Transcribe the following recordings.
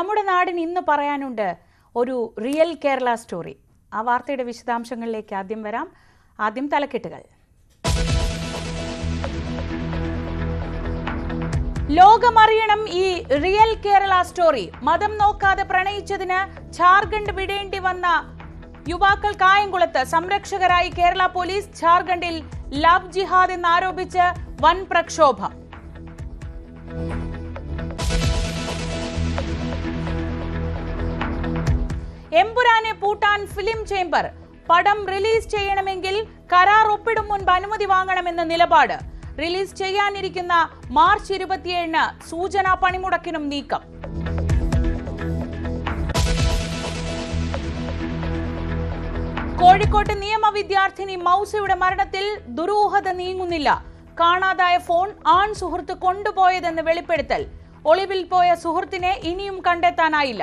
നമ്മുടെ നാടിന് ഇന്ന് പറയാനുണ്ട് ഒരു റിയൽ കേരള സ്റ്റോറി. ആ വാർത്തയുടെ വിശദാംശങ്ങളിലേക്ക് ആദ്യം തലക്കെട്ടുകൾ. ലോകമറിയണം ഈ റിയൽ കേരള സ്റ്റോറി. മതം നോക്കാതെ പ്രണയിച്ചതിന് ഝാർഖണ്ഡ് വിടേണ്ടി വന്ന യുവാക്കൾ കായംകുളത്ത്. സംരക്ഷകരായി കേരള പോലീസ്. ഝാർഖണ്ഡിൽ ലവ് ജിഹാദ് എന്നാരോപിച്ച് വൻ പ്രക്ഷോഭം. എമ്പുരാനെ പൂട്ടാൻ ഫിലിം ചേംബർ. പടം റിലീസ് ചെയ്യണമെങ്കിൽ കരാർ ഒപ്പിടും മുൻപ് അനുമതി വാങ്ങണമെന്ന നിലപാട്. റിലീസ് ചെയ്യാനിരിക്കുന്ന മാർച്ച് 27-ന് സൂചനാ പണിമുടക്കിനും നീക്കം. കോഴിക്കോട്ട് നിയമ വിദ്യാർത്ഥിനി മൗസയുടെ മരണത്തിൽ ദുരൂഹത നീങ്ങുന്നില്ല. കാണാതായ ഫോൺ ആൺ സുഹൃത്ത് കൊണ്ടുപോയതെന്ന് വെളിപ്പെടുത്തൽ. ഒളിവിൽ പോയ സുഹൃത്തിനെ ഇനിയും കണ്ടെത്താനായില്ല.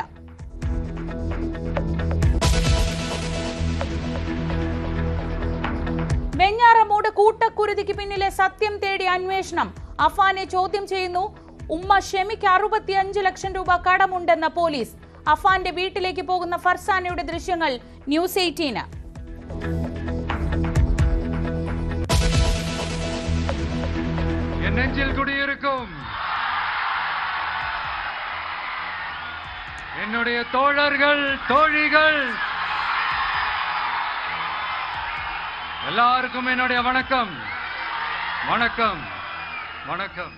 വെഞ്ഞാറമൂട് കൂട്ടക്കുരുതിക്ക് പിന്നിലെ സത്യം തേടി അന്വേഷണം. അഫാനെ ചോദ്യം ചെയ്യുന്നു. ഉമ്മ ഷെമിക്ക് 65 ലക്ഷം രൂപ കടമുണ്ടെന്ന പോലീസ്. അഫാന്റെ വീട്ടിലേക്ക് പോകുന്ന ഫർസാനയുടെ ദൃശ്യങ്ങൾ ന്യൂസ് 18. என்னுடைய தோழர்கள் தோழிகள் எல்லாருக்கும் என்னுடைய வணக்கம் வணக்கம் വണക്കം.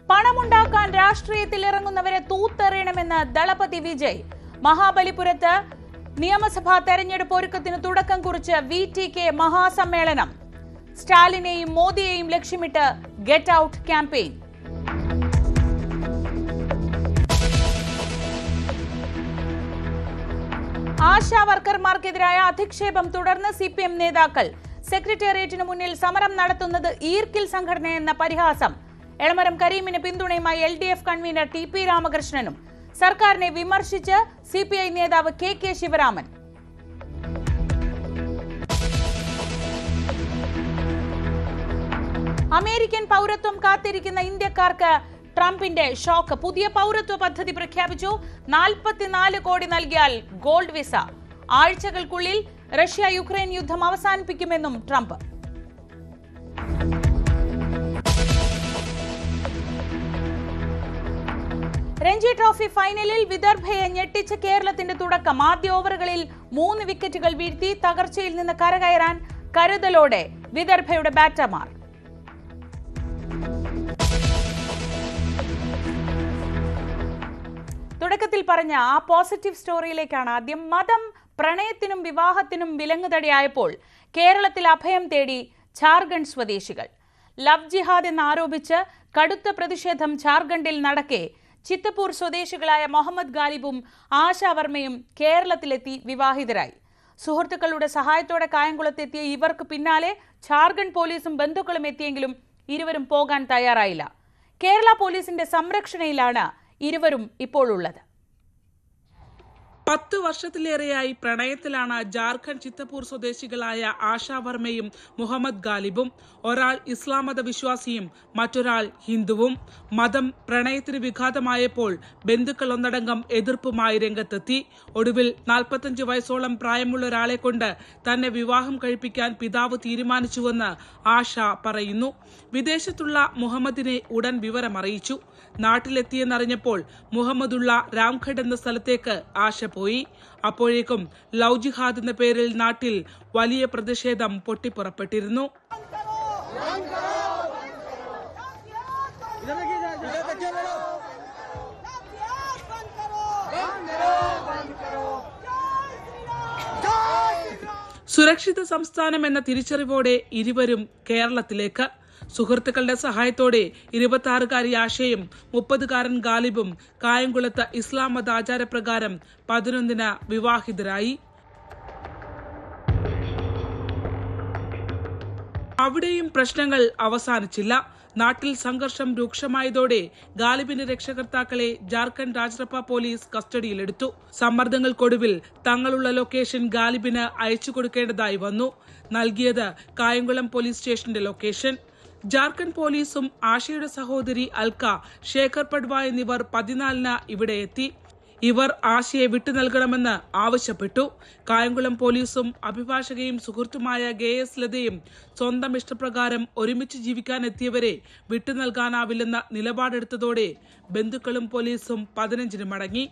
പണമുണ്ടാക്കാൻ രാഷ്ട്രീയത്തിൽ ഇറങ്ങുന്നവരെ തൂത്തെറിയണമെന്ന് ദളപതി വിജയ്. മഹാബലിപുരത്ത് നിയമസഭാ തെരഞ്ഞെടുപ്പ് ഒരുക്കത്തിന് തുടക്കം കുറിച്ച് VTK മഹാസമ്മേളനം. സ്റ്റാലിനെയും മോദിയെയും ലക്ഷ്യമിട്ട് ഗെറ്റ് ഔട്ട് ക്യാമ്പയിൻ. ആശാ വർക്കർമാർക്കെതിരായ അധിക്ഷേപം തുടർന്ന് CPM നേതാക്കൾ. സെക്രട്ടേറിയറ്റിന് മുന്നിൽ സമരം നടത്തുന്നത് ഈർക്കിൽ സംഘടനയെന്ന പരിഹാസം. എളമരം കരീമിന് പിന്തുണയുമായി LDF കൺവീനർ TP രാമകൃഷ്ണനും. സർക്കാരിനെ വിമർശിച്ച് CPI നേതാവ് KK ശിവരാമൻ. അമേരിക്കൻ പൗരത്വം കാത്തിരിക്കുന്ന ഇന്ത്യക്കാർക്ക് ട്രംപിന്റെ ഷോക്ക്. പുതിയ പൗരത്വ പദ്ധതി പ്രഖ്യാപിച്ചു. 44 കോടി നൽകിയാൽ ഗോൾഡ് വിസ. ആഴ്ചകൾക്കുള്ളിൽ റഷ്യ യുക്രൈൻ യുദ്ധം അവസാനിപ്പിക്കുമെന്നും ട്രംപ്. രഞ്ജി ട്രോഫി ഫൈനലിൽ വിദർഭയെ ഞെട്ടിച്ച കേരളത്തിന്റെ തുടക്കം. ആദ്യ ഓവറുകളിൽ 3 വിക്കറ്റുകൾ വീഴ്ത്തി തകർച്ചയിൽ നിന്ന് കരകയറാൻ കരുതലോടെ വിദർഭയുടെ ബാറ്റർമാർ. തുടക്കത്തിൽ പറഞ്ഞ ആ പോസിറ്റീവ് സ്റ്റോറിയിലേക്കാണ് ആദ്യം. മതം പ്രണയത്തിനും വിവാഹത്തിനും വിലങ്ങുതടിയായപ്പോൾ കേരളത്തിൽ അഭയം തേടി ഝാർഖണ്ഡ് സ്വദേശികൾ. ലവ് ജിഹാദ് എന്നാരോപിച്ച് കടുത്ത പ്രതിഷേധം ഝാർഖണ്ഡിൽ നടക്കെ ചിത്തപൂർ സ്വദേശികളായ മുഹമ്മദ് ഗാലിബും ആശാ വർമ്മയും കേരളത്തിലെത്തി വിവാഹിതരായി. സുഹൃത്തുക്കളുടെ സഹായത്തോടെ കായംകുളത്തെത്തിയ ഇവർക്ക് പിന്നാലെ ഝാർഖണ്ഡ് പോലീസും ബന്ധുക്കളും എത്തിയെങ്കിലും ഇരുവരും പോകാൻ തയ്യാറായില്ല. കേരള പോലീസിന്റെ സംരക്ഷണയിലാണ് ഇരുവരും ഇപ്പോൾ ഉള്ളത്. 10 വർഷത്തിലേറെയായി പ്രണയത്തിലാണ് ജാർഖണ്ഡ് ചിത്തപൂർ സ്വദേശികളായ ആശാ വർമ്മയും മുഹമ്മദ് ഗാലിബും. ഒരാൾ ഇസ്ലാം മത വിശ്വാസിയും മറ്റൊരാൾ ഹിന്ദുവും. മതം പ്രണയത്തിന് വിഘാതമായപ്പോൾ ബന്ധുക്കൾ ഒന്നടങ്കം എതിർപ്പുമായി രംഗത്തെത്തി. ഒടുവിൽ 45 വയസ്സോളം പ്രായമുള്ള ഒരാളെ കൊണ്ട് തന്നെ വിവാഹം കഴിപ്പിക്കാൻ പിതാവ് തീരുമാനിച്ചുവെന്ന് ആശ പറയുന്നു. വിദേശത്തുള്ള മുഹമ്മദിനെ ഉടൻ വിവരമറിയിച്ചു. നാട്ടിലെത്തിയെന്നറിഞ്ഞപ്പോൾ മുഹമ്മദുള്ള രാംഘഡ് എന്ന സ്ഥലത്തേക്ക് ആശ പോയി. അപ്പോഴേക്കും ലവ് ജിഹാദ് എന്ന പേരിൽ നാട്ടിൽ വലിയ പ്രതിഷേധം പൊട്ടിപ്പുറപ്പെട്ടിരുന്നു. സുരക്ഷിത സംസ്ഥാനം എന്ന തിരിച്ചറിവോടെ ഇരുവരും കേരളത്തിലേക്ക്. സുഹൃത്തുക്കളുടെ സഹായത്തോടെ 26-കാരി ആശയും 30-കാരൻ ഗാലിബും കായംകുളത്ത് ഇസ്ലാം മത ആചാരപ്രകാരം 11-ന് വിവാഹിതരായി. അവിടെയും പ്രശ്നങ്ങൾ അവസാനിച്ചില്ല. നാട്ടിൽ സംഘർഷം രൂക്ഷമായതോടെ ഗാലിബിന്റെ രക്ഷകർത്താക്കളെ ജാർഖണ്ഡ് രാജ്രപ്പ പോലീസ് കസ്റ്റഡിയിലെടുത്തു. സമ്മർദ്ദങ്ങൾക്കൊടുവിൽ തങ്ങളുള്ള ലൊക്കേഷൻ ഗാലിബിന് അയച്ചു കൊടുക്കേണ്ടതായി വന്നു. നൽകിയത് കായംകുളം പോലീസ് സ്റ്റേഷന്റെ ലൊക്കേഷൻ. ജാർഖണ്ഡ് പോലീസും ആശയുടെ സഹോദരി അൽക്ക, ശേഖർ പഡ്വ എന്നിവർ 14-ന് ഇവിടെ എത്തി. ഇവർ ആശയെ വിട്ടു നൽകണമെന്ന് ആവശ്യപ്പെട്ടു. കായംകുളം പോലീസും അഭിഭാഷകയും സുഹൃത്തുമായ ഗെ.എസ്. ലതയും സ്വന്തം ഇഷ്ടപ്രകാരം ഒരുമിച്ച് ജീവിക്കാനെത്തിയവരെ വിട്ടു നൽകാനാവില്ലെന്ന നിലപാടെടുത്തതോടെ ബന്ധുക്കളും പോലീസും 15-ന് മടങ്ങി.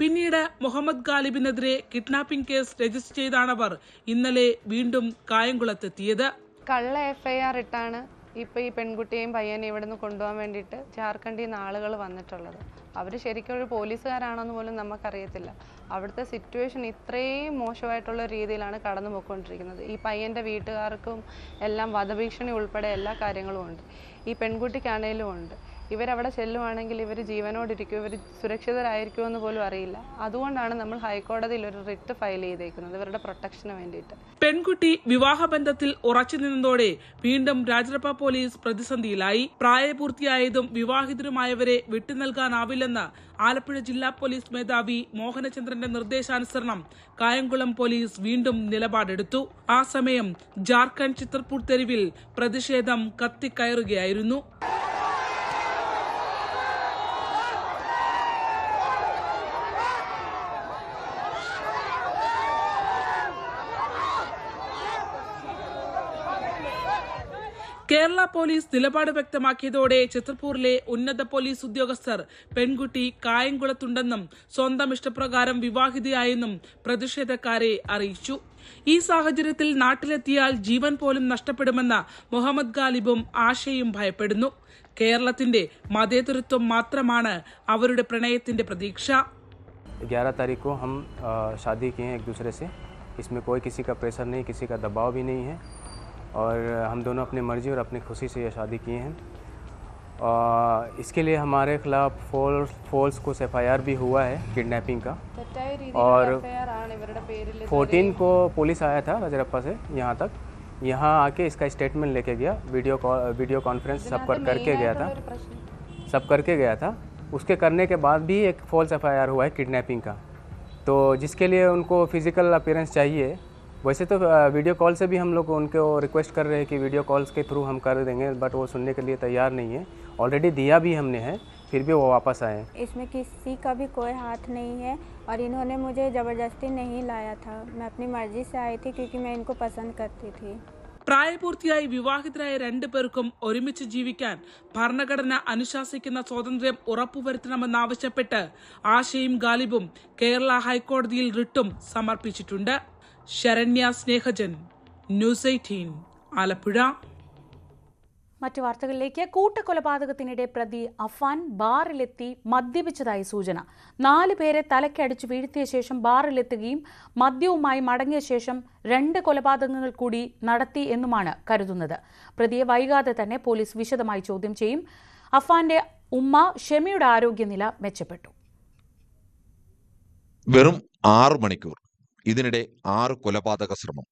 പിന്നീട് മുഹമ്മദ് ഗാലിബിനെതിരെ കിഡ്നാപ്പിംഗ് കേസ് രജിസ്റ്റർ ചെയ്താണവർ ഇന്നലെ വീണ്ടും കായംകുളത്തെത്തിയത്. കള്ള FIR ഇട്ടാണ് ഇപ്പോൾ ഈ പെൺകുട്ടിയെയും പയ്യനെയും ഇവിടെ നിന്ന് കൊണ്ടുപോകാൻ വേണ്ടിയിട്ട് ജാർഖണ്ഡിൽ നിന്ന് ആളുകൾ വന്നിട്ടുള്ളത്. അവർ ശരിക്കും ഒരു പോലീസുകാരാണെന്ന് പോലും നമുക്കറിയത്തില്ല. അവിടുത്തെ സിറ്റുവേഷൻ ഇത്രയും മോശമായിട്ടുള്ള രീതിയിലാണ് കടന്നു പോയിക്കൊണ്ടിരിക്കുന്നത്. ഈ പയ്യൻ്റെ വീട്ടുകാർക്കും എല്ലാം വധഭീഷണി ഉൾപ്പെടെ എല്ലാ കാര്യങ്ങളും ഉണ്ട്. ഈ പെൺകുട്ടിക്കാണേലും ഉണ്ട്. ഇവരവിടെ ചെല്ലുവാണെങ്കിൽ ഇവർ ജീവനോടിരിക്കും, ഇവർ സുരക്ഷിതരായിരിക്കുമെന്ന് പോലും അറിയില്ല. അതുകൊണ്ടാണ് നമ്മൾ ഹൈക്കോടതിയിൽ ഒരു റിട്ട് ഫയൽ ചെയ്തേക്കുന്നത് ഇവരുടെ പ്രൊട്ടക്ഷന് വേണ്ടിയിട്ട്. പെൺകുട്ടി വിവാഹബന്ധത്തിൽ ഉറച്ചു നിന്നതോടെ വീണ്ടും രാജരപ്പ പോലീസ് പ്രതിസന്ധിയിലായി. പ്രായപൂർത്തിയായതും വിവാഹിതരുമായവരെ വിട്ടു നൽകാനാവില്ലെന്ന് ആലപ്പുഴ ജില്ലാ പോലീസ് മേധാവി മോഹനചന്ദ്രന്റെ നിർദ്ദേശാനുസരണം കായംകുളം പോലീസ് വീണ്ടും നിലപാടെടുത്തു. ആ സമയം ജാർഖണ്ഡ് ചിത്രപൂർ തെരുവിൽ പ്രതിഷേധം കത്തിക്കയറുകയായിരുന്നു. കേരള പോലീസ് നിലപാട് വ്യക്തമാക്കിയതോടെ ചിത്രപൂരിലെ ഉന്നത പോലീസ് ഉദ്യോഗസ്ഥർ പെൺകുട്ടി കായംകുളത്തുണ്ടെന്നും സ്വന്തം ഇഷ്ടപ്രകാരം വിവാഹിതയായെന്നും പ്രതിഷേധക്കാരെ അറിയിച്ചു. ഈ സാഹചര്യത്തിൽ നാട്ടിലെത്തിയാൽ ജീവൻ പോലും നഷ്ടപ്പെടുമെന്ന മുഹമ്മദ് ഗാലിബും ആശയും ഭയപ്പെടുന്നു. കേരളത്തിന്റെ മതേതരത്വം മാത്രമാണ് അവരുടെ പ്രണയത്തിന്റെ പ്രതീക്ഷ. 11 तारीख को हम शादी किए हैं एक दूसरे से. इसमें कोई किसी का प्रेशर नहीं, किसी का दबाव भी नहीं है और हम दोनों अपनी मर्जी और अपनी खुशी से ये शादी किए हैं. इसके लिए हमारे खिलाफ फॉल्स कुछ FIR भी हुआ है किडनैपिंग का. और 14 को पुलिस आया था राजरप्पा से यहाँ तक. यहाँ आके इसका स्टेटमेंट लेके गया, वीडियो कॉन्फ्रेंस सब करके गया था. उसके करने के बाद भी एक फॉल्स FIR हुआ है किडनैपिंग का. तो जिसके लिए उनको फिज़िकल अपीयरेंस चाहिए. वैसे तो वीडियो कॉल से भी हम लोग उनको रिक्वेस्ट कर रहे हैं कि वीडियो कॉल्स के थ्रू हम कर देंगे, बट वो सुनने के लिए तैयार नहीं है. ऑलरेडी दिया भी हमने है, फिर भी वो वापस आए. इसमें किसी का भी कोई हाथ नहीं है और इन्होंने मुझे ज़बरदस्ती नहीं लाया था. मैं अपनी मर्जी से आई थी क्योंकि मैं इनको पसंद करती थी. പ്രായപൂർത്തിയായി വിവാഹിതരായ 2 പേർക്കും ഒരുമിച്ച് ജീവിക്കാൻ ഭരണഘടന അനുശാസിക്കുന്ന സ്വാതന്ത്ര്യം ഉറപ്പുവരുത്തണമെന്നാവശ്യപ്പെട്ട് ആശയും ഗാലിബും കേരള ഹൈക്കോടതിയിൽ റിട്ടും സമർപ്പിച്ചിട്ടുണ്ട്. ശരണ്യ സ്നേഹജൻ, ന്യൂസ് 18, ആലപ്പുഴ. മറ്റു വാർത്തകളിലേക്ക്. കൂട്ടക്കൊലപാതകത്തിനിടെ പ്രതി അഫാൻ ബാറിലെത്തി മദ്യപിച്ചതായി സൂചന. 4 പേരെ തലക്കടിച്ചു വീഴ്ത്തിയ ശേഷം ബാറിലെത്തുകയും മദ്യവുമായി മടങ്ങിയ ശേഷം 2 കൊലപാതകങ്ങൾ കൂടി നടത്തി എന്നുമാണ് കരുതുന്നത്. പ്രതിയെ വൈകാതെ തന്നെ പോലീസ് വിശദമായി ചോദ്യം ചെയ്യും. അഫാന്റെ ഉമ്മ ഷെമിയുടെ ആരോഗ്യനില മെച്ചപ്പെട്ടു. വെറും 6 മണിക്കൂർ, ഇതിനിടെ 6 കൊലപാതക ശ്രമം.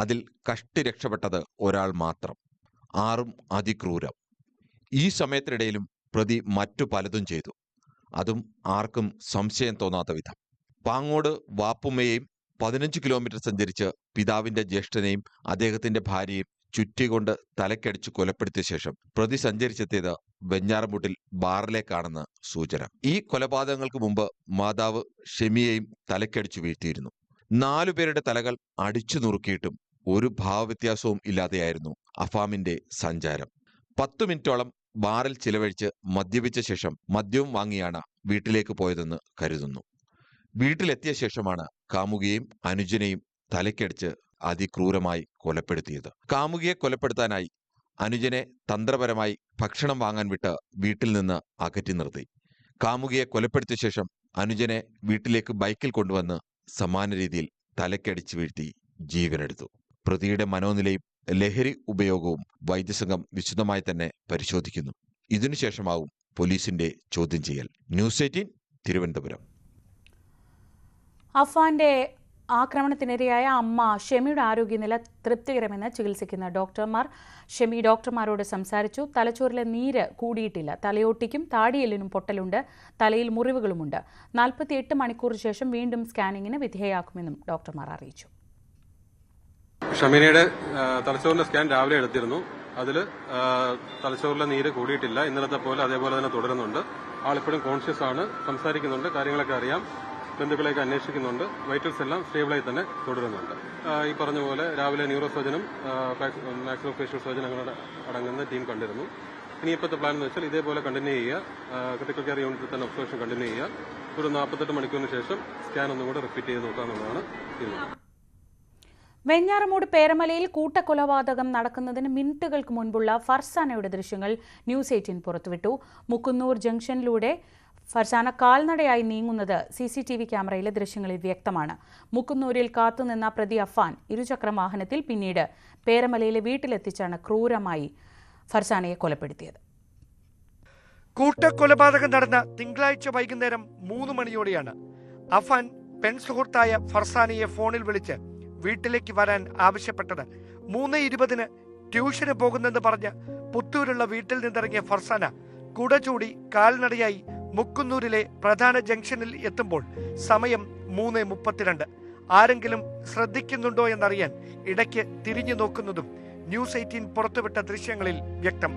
അതിൽ കഷ്ടി രക്ഷപ്പെട്ടത് ഒരാൾ മാത്രം. 6ഉം അതിക്രൂരം. ഈ സമയത്തിനിടയിലും പ്രതി മറ്റു പലതും ചെയ്തു. അതും ആർക്കും സംശയം തോന്നാത്ത വിധം. പാങ്ങോട് വാപ്പുമ്മയെയും 15 കിലോമീറ്റർ സഞ്ചരിച്ച് പിതാവിന്റെ ജ്യേഷ്ഠനെയും അദ്ദേഹത്തിന്റെ ഭാര്യയെയും ചുറ്റികൊണ്ട് തലക്കടിച്ചു കൊലപ്പെടുത്തിയ ശേഷം പ്രതി സഞ്ചരിച്ചെത്തിയത് വെഞ്ഞാറമൂട്ടിൽ ബാറിലേക്കാണെന്ന് സൂചന. ഈ കൊലപാതകങ്ങൾക്ക് മുമ്പ് മാതാവ് ഷെമിയെയും തലക്കടിച്ചു വീഴ്ത്തിയിരുന്നു. 4 പേരുടെ തലകൾ അടിച്ചു നുറുക്കിയിട്ടും ഒരു ഭാവവ്യത്യാസവും ഇല്ലാതെയായിരുന്നു അഫാമിന്റെ സഞ്ചാരം. 10 മിനിറ്റോളം ബാറിൽ ചിലവഴിച്ച് മദ്യപിച്ച ശേഷം മദ്യവും വാങ്ങിയാണ് വീട്ടിലേക്ക് പോയതെന്ന് കരുതുന്നു. വീട്ടിലെത്തിയ ശേഷമാണ് കാമുകിയെയും അനുജനെയും തലക്കടിച്ച് അതിക്രൂരമായി കൊലപ്പെടുത്തിയത്. കാമുകിയെ കൊലപ്പെടുത്താനായി അനുജനെ തന്ത്രപരമായി ഭക്ഷണം വാങ്ങാൻ വിട്ട് വീട്ടിൽ നിന്ന് അകറ്റി നിർത്തി. കാമുകിയെ കൊലപ്പെടുത്തിയ ശേഷം അനുജനെ വീട്ടിലേക്ക് ബൈക്കിൽ കൊണ്ടുവന്ന് സമാന രീതിയിൽ തലക്കടിച്ചു വീഴ്ത്തി ജീവനെടുത്തു. പ്രതിയുടെ മനോനിലയും ലഹരി ഉപയോഗവും വൈദ്യസംഘം വിശദമായി തന്നെ പരിശോധിക്കുന്നു. ഇതിനുശേഷമാവും പോലീസിന്റെ ചോദ്യം ചെയ്യൽ. ന്യൂസ് 18, തിരുവനന്തപുരം. അഫാന്റെ ആക്രമണത്തിനിരയായ അമ്മ ഷെമിയുടെ ആരോഗ്യനില തൃപ്തികരമെന്ന് ചികിത്സിക്കുന്ന ഡോക്ടർമാർ. ഷെമി ഡോക്ടർമാരോട് സംസാരിച്ചു. തലച്ചോറിലെ നീര് കൂടിയിട്ടില്ല. തലയോട്ടിക്കും താടിയെല്ലിനും പൊട്ടലുണ്ട്. തലയിൽ മുറിവുകളുമുണ്ട്. 48 മണിക്കൂറിന് ശേഷം വീണ്ടും സ്കാനിങ്ങിന് വിധേയയാക്കുമെന്നും ഡോക്ടർമാർ അറിയിച്ചു. ഷമീനയുടെ തലച്ചോറിന്റെ സ്കാൻ രാവിലെ എടുത്തിരുന്നു. അതിൽ തലച്ചോറിലെ നീര് കൂടിയിട്ടില്ല. ഇന്നലത്തെ പോലെ അതേപോലെ തന്നെ തുടരുന്നുണ്ട്. ആളിപ്പോഴും കോൺഷ്യസ് ആണ്, സംസാരിക്കുന്നുണ്ട്, കാര്യങ്ങളൊക്കെ അറിയാം, ബന്ധുക്കളെയൊക്കെ അന്വേഷിക്കുന്നുണ്ട്, വൈറ്റൽസ് എല്ലാം സ്റ്റേബിളായി തന്നെ തുടരുന്നുണ്ട്. ഈ പറഞ്ഞ പോലെ രാവിലെ ന്യൂറോ സർജനും മാക്സിലോ ഫേഷ്യൽ സർജൻ അങ്ങനെ അടങ്ങുന്ന ടീം കണ്ടിരുന്നു. ഇനി ഇപ്പോഴത്തെ പ്ലാൻ എന്ന് വെച്ചാൽ ഇതേപോലെ കണ്ടിന്യൂ ചെയ്യുക, ക്രിട്ടിക്കൽ കെയർ യൂണിറ്റിൽ തന്നെ ഒബ്സർവേഷൻ കണ്ടിന്യൂ ചെയ്യുക, ഒരു 48 മണിക്കൂറിന് ശേഷം സ്കാൻ ഒന്നും കൂടെ റിപ്പീറ്റ് ചെയ്ത് നോക്കാമെന്നുള്ളതാണ് തീരുമാനം. വെഞ്ഞാറമൂട് പേരമലയിൽ കൂട്ടക്കൊലപാതകം നടക്കുന്നതിന് മിനിറ്റുകൾക്ക് മുൻപുള്ള ഫർസാനയുടെ ദൃശ്യങ്ങൾ ന്യൂസ് 18 പുറത്തുവിട്ടു. മുക്കുന്നൂർ ജംഗ്ഷനിലൂടെ ഫർസാന കാൽനടയായി നീങ്ങുന്നത് CCTV ക്യാമറയിലെ ദൃശ്യങ്ങളിൽ വ്യക്തമാണ്. മുക്കുന്നൂരിൽ കാത്തുനിന്ന പ്രതി അഫാൻ ഇരുചക്ര വാഹനത്തിൽ പിന്നീട് പേരമലയിലെ വീട്ടിലെത്തിച്ചാണ് ക്രൂരമായി ഫർസാനയെ കൊലപ്പെടുത്തിയത്. കൂട്ടക്കൊലപാതകം നടന്ന തിങ്കളാഴ്ച വൈകുന്നേരം 3 മണിയോടെയാണ് അഫാൻ പെൺസുഹൃത്തായ ഫർസാനയെ ഫോണിൽ വിളിച്ച് വീട്ടിലേക്ക് വരാൻ ആവശ്യപ്പെട്ടത്. 3:20 ട്യൂഷന് പോകുന്നെന്ന് പറഞ്ഞ് പുത്തൂരുള്ള വീട്ടിൽ നിന്നിറങ്ങിയ ഫർസാന കുട ചൂടി കാൽനടയായി മുക്കുന്നൂരിലെ പ്രധാന ജംഗ്ഷനിൽ എത്തുമ്പോൾ സമയം 3:32. ആരെങ്കിലും ശ്രദ്ധിക്കുന്നുണ്ടോ എന്നറിയാൻ ഇടയ്ക്ക് തിരിഞ്ഞു നോക്കുന്നതും ന്യൂസ് 18 പുറത്തുവിട്ട ദൃശ്യങ്ങളിൽ വ്യക്തം.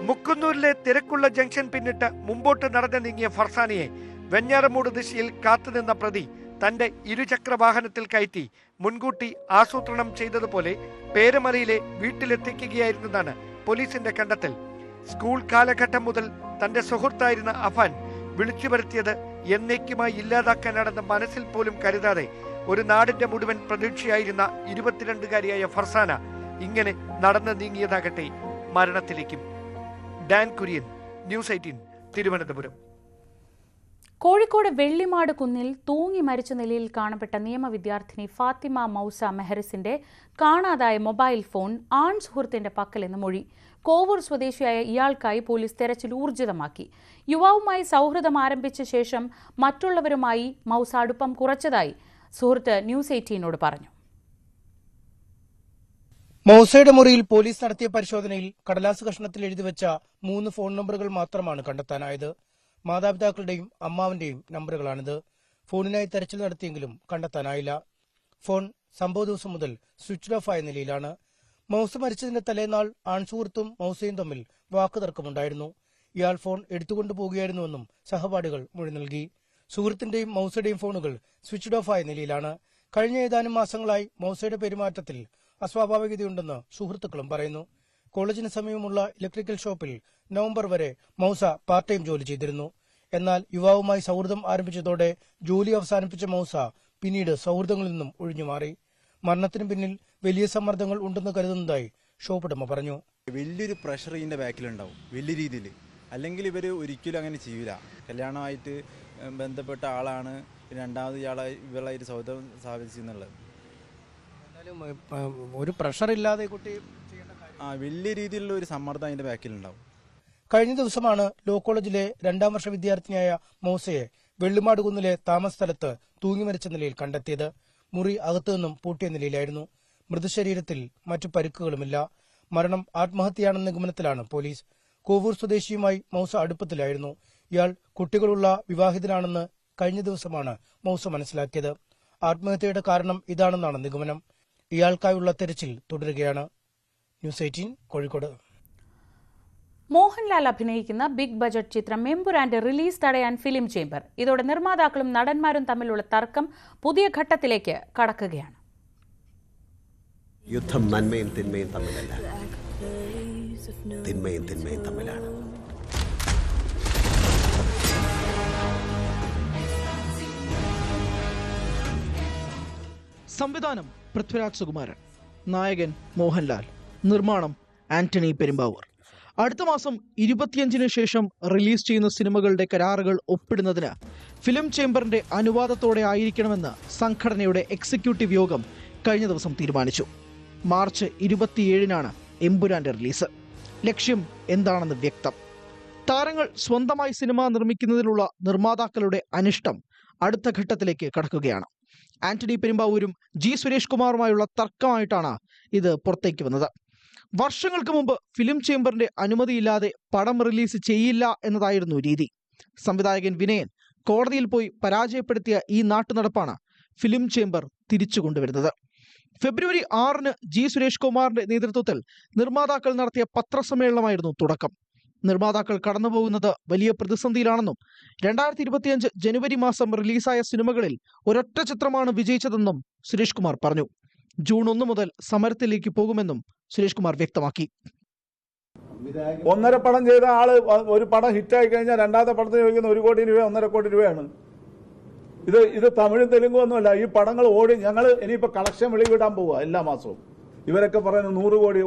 മുക്കുന്നൂരിലെ തിരക്കുള്ള ജംഗ്ഷൻ പിന്നിട്ട് മുമ്പോട്ട് നടന്നു നീങ്ങിയ ഫർസാനയെ വെഞ്ഞാറമൂട് ദിശയിൽ കാത്തുനിന്ന പ്രതി തന്റെ ഇരുചക്ര വാഹനത്തിൽ കയറ്റി മുൻകൂട്ടി ആസൂത്രണം ചെയ്തതുപോലെ പേരമലയിലെ വീട്ടിലെത്തിക്കുകയായിരുന്നെന്നാണ് പോലീസിന്റെ കണ്ടെത്തൽ. സ്കൂൾ കാലഘട്ടം മുതൽ തന്റെ സുഹൃത്തായിരുന്ന അഫാൻ വിളിച്ചു വരുത്തിയത് എന്നേക്കുമായി ഇല്ലാതാക്കാനാണെന്ന് മനസ്സിൽ പോലും കരുതാതെ ഒരു നാടിന്റെ മുഴുവൻ പ്രതീക്ഷയായിരുന്ന 22-കാരിയായ ഫർസാന ഇങ്ങനെ നടന്നു നീങ്ങിയതാകട്ടെ മരണത്തിലേക്കും. Dan Kurian, news 18, Thiruvananthapuram. കോഴിക്കോട് വെള്ളിമാട് കുന്നിൽ തൂങ്ങി മരിച്ച നിലയിൽ കാണപ്പെട്ട നിയമ വിദ്യാർത്ഥിനി ഫാത്തിമ മൗസ മെഹറിസിന്റെ കാണാതായ മൊബൈൽ ഫോൺ ആൺ സുഹൃത്തിന്റെ പക്കലെന്ന് മൊഴി. കോവൂർ സ്വദേശിയായ ഇയാൾക്കായി പോലീസ് തെരച്ചിൽ ഊർജിതമാക്കി. യുവാവുമായി സൗഹൃദം ആരംഭിച്ച ശേഷം മറ്റുള്ളവരുമായി മൗസ അടുപ്പം കുറച്ചതായി സുഹൃത്ത് ന്യൂസ് 18നോട് പറഞ്ഞു. മൗസയുടെ മുറിയിൽ പോലീസ് നടത്തിയ പരിശോധനയിൽ കടലാസ് കഷ്ണത്തിൽ എഴുതിവെച്ച 3 ഫോൺ നമ്പറുകൾ മാത്രമാണ് കണ്ടെത്താനായത്. മാതാപിതാക്കളുടെയും അമ്മാവന്റെയും നമ്പറുകളാണിത്. ഫോണിനായി തെരച്ചിൽ നടത്തിയെങ്കിലും കണ്ടെത്താനായില്ല. ഫോൺ സംഭവ ദിവസം മുതൽ സ്വിച്ച് ഓഫ് ആയ നിലയിലാണ്. മൗസ മരിച്ചതിന്റെ തലേനാൾ ആൺസുഹൃത്തും മൗസയും തമ്മിൽ വാക്കുതർക്കമുണ്ടായിരുന്നു. ഇയാൾ ഫോൺ എടുത്തുകൊണ്ടു പോകുകയായിരുന്നുവെന്നും സഹപാഠികൾ മൊഴി നൽകി. സുഹൃത്തിന്റെയും മൗസയുടെയും ഫോണുകൾ സ്വിച്ച് ഓഫ് ആയ നിലയിലാണ്. കഴിഞ്ഞ ഏതാനും മാസങ്ങളായി മൗസയുടെ പെരുമാറ്റത്തിൽ അസ്വാഭാവികതയുണ്ടെന്ന് സുഹൃത്തുക്കളും പറയുന്നു. കോളേജിന് സമീപമുള്ള ഇലക്ട്രിക്കൽ ഷോപ്പിൽ നവംബർ വരെ മൗസ പാർട്ട് ടൈം ജോലി ചെയ്തിരുന്നു. എന്നാൽ യുവാവുമായി സൗഹൃദം ആരംഭിച്ചതോടെ ജോലി അവസാനിപ്പിച്ച മൗസ പിന്നീട് സൗഹൃദങ്ങളിൽ നിന്നും ഒഴിഞ്ഞുമാറി. മരണത്തിന് പിന്നിൽ വലിയ സമ്മർദ്ദങ്ങൾ ഉണ്ടെന്ന് കരുതുന്നതായി ഷോപ്പുടമ പറഞ്ഞു. വലിയൊരു പ്രഷർ ഇതിന്റെ ബാക്കിലുണ്ടാവും, വലിയ രീതിയിൽ. അല്ലെങ്കിൽ ഇവർ ഒരിക്കലും അങ്ങനെ ചെയ്യൂല. കല്യാണമായിട്ട് ബന്ധപ്പെട്ട ആളാണ്, രണ്ടാമത് ഇവളായിട്ട് സൗഹൃദം സ്ഥാപിച്ചെന്നുള്ളത്. ഒരു പ്രഷർ ഇല്ലാതെ കുട്ടി വലിയ രീതിയിലുള്ള ഒരു സമ്മർദ്ദം അതിന്റെ ബാക്കിലുണ്ടാവും. കഴിഞ്ഞ ദിവസമാണ് ലോ കോളേജിലെ 2ാം വർഷ വിദ്യാർത്ഥിനിയായ മൗസയെ വെള്ളിമാട് കുന്നിലെ താമസ സ്ഥലത്ത് തൂങ്ങി മരിച്ച നിലയിൽ കണ്ടെത്തിയത്. മുറി അകത്തുനിന്നും പൂട്ടിയ നിലയിലായിരുന്നു. മൃതശരീരത്തിൽ മറ്റു പരിക്കുകളുമില്ല. മരണം ആത്മഹത്യയാണെന്ന നിഗമനത്തിലാണ് പോലീസ്. കോവൂർ സ്വദേശിയുമായി മൗസ അടുപ്പത്തിലായിരുന്നു. ഇയാൾ കുട്ടികളുള്ള വിവാഹിതനാണെന്ന് കഴിഞ്ഞ ദിവസമാണ് മൗസ മനസ്സിലാക്കിയത്. ആത്മഹത്യയുടെ കാരണം ഇതാണെന്നാണ് നിഗമനം. ഇയാൾക്കായുള്ള തെരച്ചിൽ തുടരുകയാണ്. ന്യൂസ് 18 കോഴിക്കോട്. മോഹൻലാൽ അഭിനയിക്കുന്ന ബിഗ് ബജറ്റ് ചിത്രം എമ്പുരാന്റെ റിലീസ് തടയാൻ ഫിലിം ചേംബർ. ഇതോടെ നിർമ്മാതാക്കളും നടന്മാരും തമ്മിലുള്ള തർക്കം പുതിയ ഘട്ടത്തിലേക്ക് കടക്കുകയാണ്. യുദ്ധം നന്മയും തിന്മയും തമ്മിലല്ല, തിന്മയും തിന്മയും തമ്മിലാണ്. സംവിധാനം പൃഥ്വിരാജ് സുകുമാരൻ, നായകൻ മോഹൻലാൽ, നിർമ്മാണം ആന്റണി പെരുമ്പാവൂർ. അടുത്ത മാസം 25-ന് ശേഷം റിലീസ് ചെയ്യുന്ന സിനിമകളുടെ കരാറുകൾ ഒപ്പിടുന്നതിന് ഫിലിം ചേംബറിന്റെ അനുവാദത്തോടെ ആയിരിക്കണമെന്ന് സംഘടനയുടെ എക്സിക്യൂട്ടീവ് യോഗം കഴിഞ്ഞ ദിവസം തീരുമാനിച്ചു. മാർച്ച് 27-നാണ് എമ്പുരാന്റെ റിലീസ്. ലക്ഷ്യം എന്താണെന്ന് വ്യക്തം. താരങ്ങൾ സ്വന്തമായി സിനിമ നിർമ്മിക്കുന്നതിലുള്ള നിർമ്മാതാക്കളുടെ അനിഷ്ടം അടുത്ത ഘട്ടത്തിലേക്ക് കടക്കുകയാണ്. ആന്റണി പെരുമ്പാവൂരും ജി സുരേഷ് കുമാറുമായുള്ള തർക്കമായിട്ടാണ് ഇത് പുറത്തേക്ക് വന്നത്. വർഷങ്ങൾക്ക് മുമ്പ് ഫിലിം ചേംബറിന്റെ അനുമതിയില്ലാതെ പടം റിലീസ് ചെയ്യില്ല എന്നതായിരുന്നു രീതി. സംവിധായകൻ വിനയൻ കോടതിയിൽ പോയി പരാജയപ്പെടുത്തിയ ഈ നാട്ടുനടപ്പാണ് ഫിലിം ചേംബർ തിരിച്ചു കൊണ്ടുവരുന്നത്. ഫെബ്രുവരി 6-ന് ജി സുരേഷ് കുമാറിന്റെ നേതൃത്വത്തിൽ നിർമ്മാതാക്കൾ നടത്തിയ പത്രസമ്മേളനമായിരുന്നു തുടക്കം. നിർമ്മാതാക്കൾ കടന്നുപോകുന്നത് വലിയ പ്രതിസന്ധിയിലാണെന്നും 2025 ജനുവരി മാസം റിലീസായ സിനിമകളിൽ ഒരൊറ്റ ചിത്രമാണ് വിജയിച്ചതെന്നും സുരേഷ് കുമാർ പറഞ്ഞു. ജൂൺ 1 മുതൽ സമരത്തിലേക്ക് പോകുമെന്നും സുരേഷ് കുമാർ വ്യക്തമാക്കി. 1.5 പടം ചെയ്ത ആള് ഒരു പടം ഹിറ്റായി കഴിഞ്ഞാൽ രണ്ടാമത്തെ പടത്തിന് ചോദിക്കുന്ന 1 കോടി രൂപ 1.5 കോടി രൂപയാണ്. ഇത് തമിഴും തെലുങ്കും ഒന്നുമല്ല. ഈ പടങ്ങൾ ഓടി ഞങ്ങൾ ഇനിയിപ്പോൾ കളക്ഷൻ വെളിവിടാൻ പോവുക എല്ലാ മാസവും. ഇവരൊക്കെ പറയുന്നത് 100 കോടി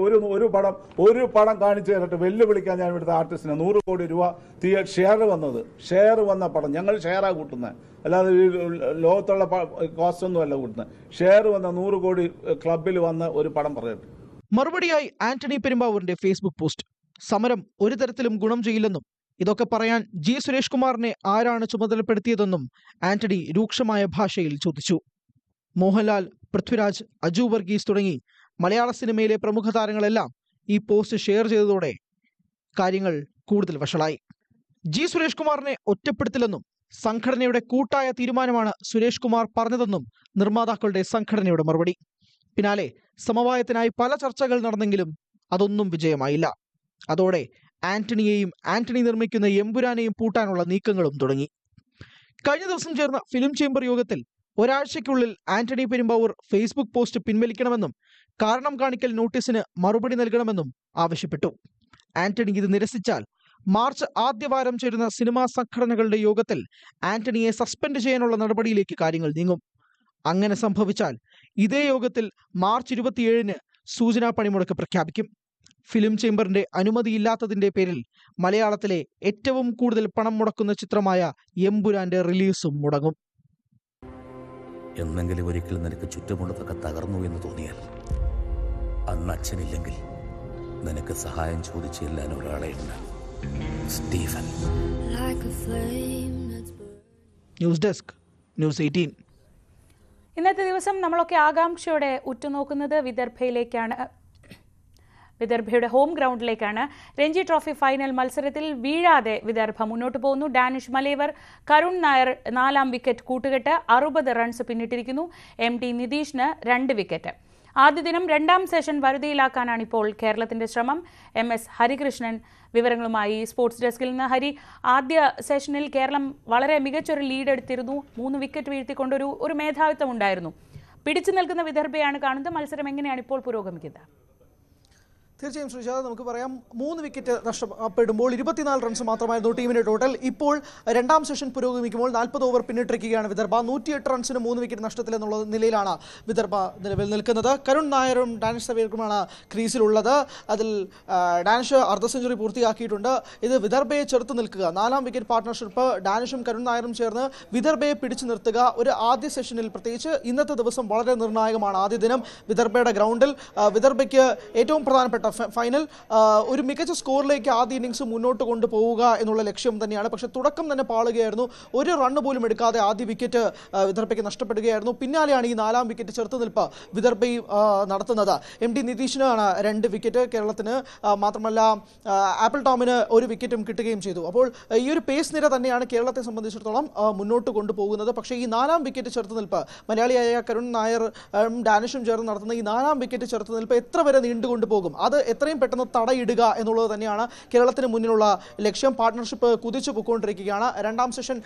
ഒരു പടം കാണിച്ചു തരട്ടെ, വെല്ലുവിളിക്കാൻ ഞാൻ ഇവിടുത്തെ ആർട്ടിസ്റ്റിന് 100 കോടി രൂപ ഷെയർ വന്ന പടം ഞങ്ങൾ ഷെയറാ കൂട്ടുന്നത്, അല്ലാതെ ഈ ലോകത്തുള്ള കോസ്റ്റ് ഒന്നും അല്ല കൂട്ടുന്നത്. ഷെയർ വന്ന 100 കോടി ക്ലബിൽ വന്ന ഒരു പടം പറയട്ടെ. മറുപടിയായി ആന്റണി പെരുമ്പാവൂരിന്റെ ഫേസ്ബുക്ക് പോസ്റ്റ്, സമരം ഒരു തരത്തിലും ഗുണം ചെയ്യില്ലെന്നും ഇതൊക്കെ പറയാൻ ജി സുരേഷ് കുമാറിനെ ആരാണ് ചുമതലപ്പെടുത്തിയതെന്നും ആന്റണി രൂക്ഷമായ ഭാഷയിൽ ചോദിച്ചു. മോഹൻലാൽ, പൃഥ്വിരാജ്, അജു വർഗീസ് തുടങ്ങി മലയാള സിനിമയിലെ പ്രമുഖ താരങ്ങളെല്ലാം ഈ പോസ്റ്റ് ഷെയർ ചെയ്തതോടെ കാര്യങ്ങൾ കൂടുതൽ വഷളായി. ജി സുരേഷ് കുമാറിനെ ഒറ്റപ്പെടുത്തില്ലെന്നും സംഘടനയുടെ കൂട്ടായ തീരുമാനമാണ് സുരേഷ് കുമാർ പറഞ്ഞതെന്നും നിർമ്മാതാക്കളുടെ സംഘടനയുടെ മറുപടി. പിന്നാലെ സമവായത്തിനായി പല ചർച്ചകൾ നടന്നെങ്കിലും അതൊന്നും വിജയമായില്ല. അതോടെ ആന്റണിയെയും ആന്റണി നിർമ്മിക്കുന്ന എമ്പുരാനെയും പൂട്ടാനുള്ള നീക്കങ്ങളും തുടങ്ങി. കഴിഞ്ഞ ദിവസം ചേർന്ന ഫിലിം ചേംബർ യോഗത്തിൽ ഒരാഴ്ചയ്ക്കുള്ളിൽ ആന്റണി പെരുമ്പാവൂർ ഫേസ്ബുക്ക് പോസ്റ്റ് പിൻവലിക്കണമെന്നും കാരണം കാണിക്കൽ നോട്ടീസിന് മറുപടി നൽകണമെന്നും ആവശ്യപ്പെട്ടു. ആന്റണി ഇത് നിരസിച്ചാൽ മാർച്ച് ആദ്യവാരം ചേരുന്ന സിനിമാ സംഘടനകളുടെ യോഗത്തിൽ ആന്റണിയെ സസ്പെൻഡ് ചെയ്യാനുള്ള നടപടിയിലേക്ക് കാര്യങ്ങൾ നീങ്ങും. അങ്ങനെ സംഭവിച്ചാൽ ഇതേ യോഗത്തിൽ മാർച്ച് 27-ന് സൂചനാ പണിമുടക്ക് പ്രഖ്യാപിക്കും. ഫിലിം ചേംബറിന്റെ അനുമതിയില്ലാത്തതിന്റെ പേരിൽ മലയാളത്തിലെ ഏറ്റവും കൂടുതൽ പണം മുടക്കുന്ന ചിത്രമായ എമ്പുരാന്റെ റിലീസും മുടങ്ങും. എന്നെങ്കിലും ഒരിക്കൽ നിനക്ക് ചുറ്റുമുള്ളതൊക്കെ തകർന്നു എന്ന് തോന്നിയാൽ അന്ന് അച്ഛനില്ലെങ്കിൽ നിനക്ക് സഹായം ചോദിച്ചില്ലാൻ ഒരാളെ ഉണ്ട്, സ്റ്റീഫൻ. News desk, news 18. ഇന്നത്തെ ദിവസം നമ്മളൊക്കെ ആകാംക്ഷയോടെ ഉറ്റുനോക്കുന്നത് വിദർഭയുടെ ഹോം ഗ്രൗണ്ടിലേക്കാണ്. രഞ്ജി ട്രോഫി ഫൈനൽ മത്സരത്തിൽ വീഴാതെ വിദർഭ മുന്നോട്ട് പോകുന്നു. ഡാനിഷ് മലേവർ, കരുൺ നായർ 4-ാം വിക്കറ്റ് കൂട്ടുകെട്ട് 60 റൺസ് പിന്നിട്ടിരിക്കുന്നു. MT നിതീഷിന് 2 wicket. ആദ്യ ദിനം 2-ാം സെഷൻ വരുതിയിലാക്കാനാണ് ഇപ്പോൾ കേരളത്തിന്റെ ശ്രമം. MS ഹരികൃഷ്ണൻ വിവരങ്ങളുമായി സ്പോർട്സ് ഡെസ്കിൽ നിന്ന്. ഹരി, ആദ്യ സെഷനിൽ കേരളം വളരെ മികച്ചൊരു ലീഡ് എടുത്തിരുന്നു. 3 വിക്കറ്റ് വീഴ്ത്തിക്കൊണ്ട് ഒരു മേധാവിത്വം ഉണ്ടായിരുന്നു. പിടിച്ചു നിൽക്കുന്ന വിദർഭയാണ് കാണുന്നത്. മത്സരം എങ്ങനെയാണ് ഇപ്പോൾ പുരോഗമിക്കുന്നത്? തീർച്ചയായും ശ്രീജാത, നമുക്ക് പറയാം 3 വിക്കറ്റ് നഷ്ടപ്പെടുമ്പോൾ 24 റൺസ് മാത്രമായിരുന്നു ടീമിന്റെ ടോട്ടൽ. ഇപ്പോൾ 2-ാം സെഷൻ പുരോഗമിക്കുമ്പോൾ 40 ഓവർ പിന്നിട്ടിരിക്കുകയാണ് വിദർഭ. 108 റൺസിന് 3 വിക്കറ്റ് നഷ്ടത്തിൽ എന്നുള്ള നിലയിലാണ് വിദർഭ നിലവിൽ നിൽക്കുന്നത്. കരുൺ നായരും ഡാനിഷ് സവേർക്കുമാണ് ക്രീസിലുള്ളത്. അതിൽ ഡാനിഷ് അർദ്ധ സെഞ്ചുറി പൂർത്തിയാക്കിയിട്ടുണ്ട്. ഇത് വിദർഭയെ ചെറുത്ത് നിൽക്കുക. 4-ാം വിക്കറ്റ് പാർട്ട്ണർഷിപ്പ് ഡാനിഷും കരുൺ നായരും ചേർന്ന് വിദർഭയെ പിടിച്ചു നിർത്തുക. ഒരു ആദ്യ സെഷനിൽ, പ്രത്യേകിച്ച് ഇന്നത്തെ ദിവസം വളരെ നിർണായകമാണ്. ആദ്യ ദിനം വിദർഭയുടെ ഗ്രൗണ്ടിൽ വിദർഭയ്ക്ക് ഏറ്റവും പ്രധാനപ്പെട്ട ഫൈനൽ ഒരു മികച്ച സ്കോറിലേക്ക് ആദ്യ ഇന്നിംഗ്സ് മുന്നോട്ട് കൊണ്ടുപോവുക എന്നുള്ള ലക്ഷ്യം തന്നെയാണ്. പക്ഷേ തുടക്കം തന്നെ പാളുകയായിരുന്നു. ഒരു റണ്ണ് പോലും എടുക്കാതെ ആദ്യ വിക്കറ്റ് വിദർഭയ്ക്ക് നഷ്ടപ്പെടുകയായിരുന്നു. പിന്നാലെയാണ് ഈ 4-ാം വിക്കറ്റ് ചെറുത്ത് നിൽപ്പ് വിദർഭ നടത്തുന്നത്. MT നിതീഷിനാണ് 2 wicket. കേരളത്തിന് മാത്രമല്ല ആപ്പിൾ ടോമിന് 1 വിക്കറ്റും കിട്ടുകയും ചെയ്തു. അപ്പോൾ ഈ ഒരു പേസ് നിര തന്നെയാണ് കേരളത്തെ സംബന്ധിച്ചിടത്തോളം മുന്നോട്ട് കൊണ്ടുപോകുന്നത്. പക്ഷേ ഈ 4-ാം വിക്കറ്റ് ചെറുത്ത് നിൽപ്പ്, മലയാളിയായ കരുൺ നായർ ഡാനിഷും ചേർന്ന് നടത്തുന്ന ഈ 4-ാം വിക്കറ്റ് ചെറുത്ത് നിൽപ്പ് എത്ര വരെ നീണ്ടുകൊണ്ടുപോകും, അത് എത്രയും പെട്ടെന്ന് തടയിടുക എന്നുള്ളത് തന്നെയാണ് കേരളത്തിന് മുന്നിലുള്ള ലക്ഷ്യം. പാർട്ട്ണർഷിപ്പ് കുതിച്ചു പോയിക്കൊണ്ടിരിക്കുകയാണ്. 2-ാം സെഷൻ,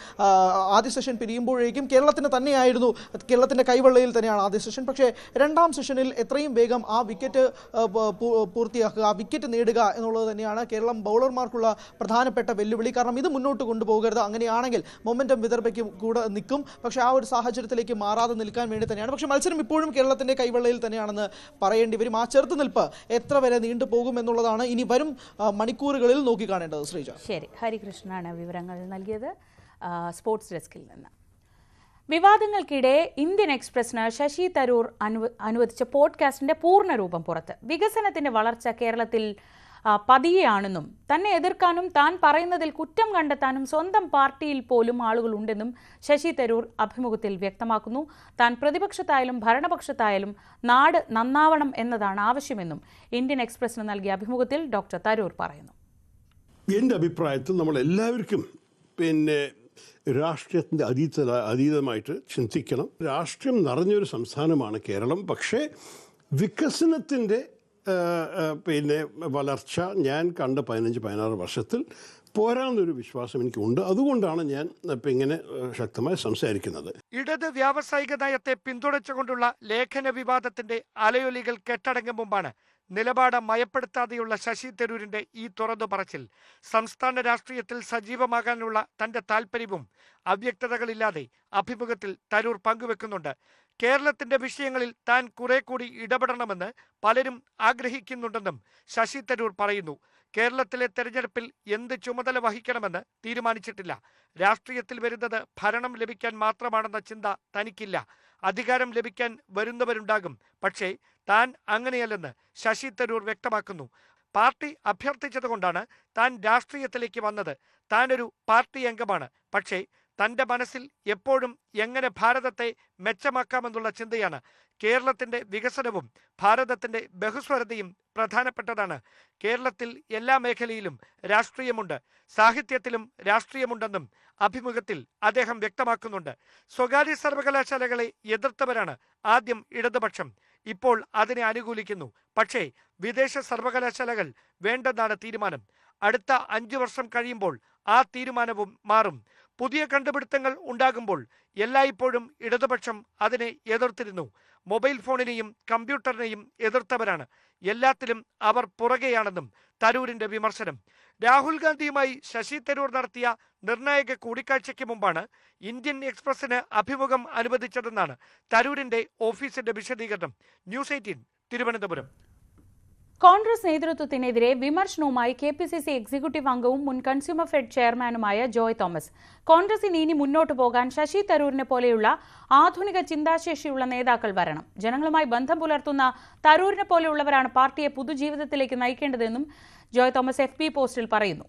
ആദ്യ സെഷൻ പിരിയുമ്പോഴേക്കും കേരളത്തിന് തന്നെയായിരുന്നു, കേരളത്തിന്റെ കൈവെള്ളയിൽ തന്നെയാണ് ആദ്യ സെഷൻ. പക്ഷേ 2-ാം സെഷനിൽ എത്രയും വേഗം ആ വിക്കറ്റ് പൂർത്തിയാക്കുക, ആ വിക്കറ്റ് നേടുക എന്നുള്ളത് തന്നെയാണ് കേരളം ബൗളർമാർക്കുള്ള പ്രധാനപ്പെട്ട വെല്ലുവിളി. കാരണം ഇത് മുന്നോട്ട് കൊണ്ടുപോകരുത്. അങ്ങനെയാണെങ്കിൽ മൊമെന്റം വിദർഭയ്ക്ക് കൂടെ നിൽക്കും. പക്ഷേ ആ ഒരു സാഹചര്യത്തിലേക്ക് മാറാതെ നിൽക്കാൻ വേണ്ടി തന്നെയാണ്. പക്ഷേ മത്സരം ഇപ്പോഴും കേരളത്തിന്റെ കൈവെള്ളയിൽ തന്നെയാണെന്ന് പറയേണ്ടി വരും. ആ ചെറുത്ത് നിൽപ്പ് എത്ര വരെ നീണ്ടുപോകും എന്നുള്ളതാണ് ഇനി വരും മണിക്കൂറുകളിൽ നോക്കിക്കാണേണ്ടത്. ശ്രീജ, ശരി. ഹരികൃഷ്ണനാണ് വിവരങ്ങൾ നൽകിയത് സ്പോർട്സ് ഡെസ്കിൽ നിന്ന്. വിവാദങ്ങൾക്കിടെ ഇന്ത്യൻ എക്സ്പ്രസിന് ശശി തരൂർ അനുവദിച്ച പോഡ്കാസ്റ്റിന്റെ പൂർണ്ണരൂപം പുറത്ത്. വികസനത്തിന്റെ വളർച്ച കേരളത്തിൽ പതിയെയാണെന്നും തന്നെ എതിർക്കാനും താൻ പറയുന്നതിൽ കുറ്റം കണ്ടെത്താനും സ്വന്തം പാർട്ടിയിൽ പോലും ആളുകളുണ്ടെന്നും ശശി തരൂർ അഭിമുഖത്തിൽ വ്യക്തമാക്കുന്നു. താൻ പ്രതിപക്ഷത്തായാലും ഭരണപക്ഷത്തായാലും നാട് നന്നാവണം എന്നതാണ് ആവശ്യമെന്നും ഇന്ത്യൻ എക്സ്പ്രസിന് നൽകിയ അഭിമുഖത്തിൽ ഡോക്ടർ തരൂർ പറയുന്നു. എൻ്റെ അഭിപ്രായത്തിൽ നമ്മളെല്ലാവർക്കും രാഷ്ട്രീയത്തിൻ്റെ അതീതമായിട്ട് ചിന്തിക്കണം. രാഷ്ട്രീയം നിറഞ്ഞൊരു സംസ്ഥാനമാണ് കേരളം. പക്ഷേ വികസനത്തിൻ്റെ വളർച്ച ഞാൻ കണ്ട 15-16 വർഷത്തിൽ പോരാന്നൊരു വിശ്വാസം എനിക്കുണ്ട്. അതുകൊണ്ടാണ് ഞാൻ ഇപ്പം ഇങ്ങനെ ശക്തമായി സംസാരിക്കുന്നത്. ഇടത് വ്യാവസായിക നയത്തെ പിന്തുണച്ചുകൊണ്ടുള്ള ലേഖന വിവാദത്തിന്റെ അലയൊലികൾ കെട്ടടങ്ങും മുമ്പാണ് നിലപാട് മയപ്പെടുത്താതെയുള്ള ശശി തരൂരിന്റെ ഈ തുറന്നു പറച്ചിൽ. സംസ്ഥാന രാഷ്ട്രീയത്തിൽ സജീവമാകാനുള്ള തന്റെ താല്പര്യവും അവ്യക്തതകളില്ലാതെ അഭിമുഖത്തിൽ തരൂർ പങ്കുവെക്കുന്നുണ്ട്. കേരളത്തിന്റെ വിഷയങ്ങളിൽ താൻ കുറെ കൂടി ഇടപെടണമെന്ന് പലരും ആഗ്രഹിക്കുന്നുണ്ടെന്നും ശശി തരൂർ പറയുന്നു. കേരളത്തിലെ തെരഞ്ഞെടുപ്പിൽ എന്ത് ചുമതല വഹിക്കണമെന്ന് തീരുമാനിച്ചിട്ടില്ല. രാഷ്ട്രീയത്തിൽ വരുന്നത് ഭരണം ലഭിക്കാൻ മാത്രമാണെന്ന ചിന്ത തനിക്കില്ല. അധികാരം ലഭിക്കാൻ വരുന്നവരുണ്ടാകും, പക്ഷേ താൻ അങ്ങനെയല്ലെന്ന് ശശി തരൂർ വ്യക്തമാക്കുന്നു. പാർട്ടി അഭ്യർത്ഥിച്ചതുകൊണ്ടാണ് താൻ രാഷ്ട്രീയത്തിലേക്ക് വന്നത്. താനൊരു പാർട്ടി അംഗമാണ്, പക്ഷേ തൻ്റെ മനസ്സിൽ എപ്പോഴും എങ്ങനെ ഭാരതത്തെ മെച്ചമാക്കാമെന്നുള്ള ചിന്തയാണ്. കേരളത്തിൻ്റെ വികസനവും ഭാരതത്തിൻ്റെ ബഹുസ്വരതയും പ്രധാനപ്പെട്ടതാണ്. കേരളത്തിൽ എല്ലാ മേഖലയിലും രാഷ്ട്രീയമുണ്ട്, സാഹിത്യത്തിലും രാഷ്ട്രീയമുണ്ടെന്നും അഭിമുഖത്തിൽ അദ്ദേഹം വ്യക്തമാക്കുന്നുണ്ട്. സ്വകാര്യ സർവകലാശാലകളെ എതിർത്തവരാണ് ആദ്യം ഇടതുപക്ഷം, ഇപ്പോൾ അതിനെ അനുകൂലിക്കുന്നു. പക്ഷേ വിദേശ സർവകലാശാലകൾ വേണ്ടെന്നാണ് തീരുമാനം. അടുത്ത 5 വർഷം കഴിയുമ്പോൾ ആ തീരുമാനവും മാറും. പുതിയ കണ്ടുപിടുത്തങ്ങൾ ഉണ്ടാകുമ്പോൾ എല്ലായ്പ്പോഴും ഇടതുപക്ഷം അതിനെ എതിർത്തിരുന്നു. മൊബൈൽ ഫോണിനെയും കമ്പ്യൂട്ടറിനെയും എതിർത്തവരാണ്. എല്ലാത്തിലും അവർ പുറകെയാണെന്നും തരൂരിന്റെ വിമർശനം. രാഹുൽ ഗാന്ധിയുമായി ശശി തരൂർ നടത്തിയ നിർണായക കൂടിക്കാഴ്ചയ്ക്ക് മുമ്പാണ് ഇന്ത്യൻ എക്സ്പ്രസിന് അഭിമുഖം അനുവദിച്ചതെന്നാണ് തരൂരിന്റെ ഓഫീസിന്റെ വിശദീകരണം. ന്യൂസ് 18 തിരുവനന്തപുരം. കോൺഗ്രസ് നേതൃത്വത്തിനെതിരെ വിമർശനവുമായി KPCC എക്സിക്യൂട്ടീവ് അംഗവും മുൻ കൺസ്യൂമർ ഫെഡ് ചെയർമാനുമായ ജോയ് തോമസ്. കോൺഗ്രസിന് ഇനി മുന്നോട്ട് പോകാൻ ശശി തരൂരിനെ പോലെയുള്ള ആധുനിക ചിന്താശേഷിയുള്ള നേതാക്കൾ വരണം. ജനങ്ങളുമായി ബന്ധം പുലർത്തുന്ന തരൂരിനെ പോലെയുള്ളവരാണ് പാർട്ടിയെ പുതുജീവിതത്തിലേക്ക് നയിക്കേണ്ടതെന്നും ജോയ് തോമസ് FB പോസ്റ്റിൽ പറയുന്നു.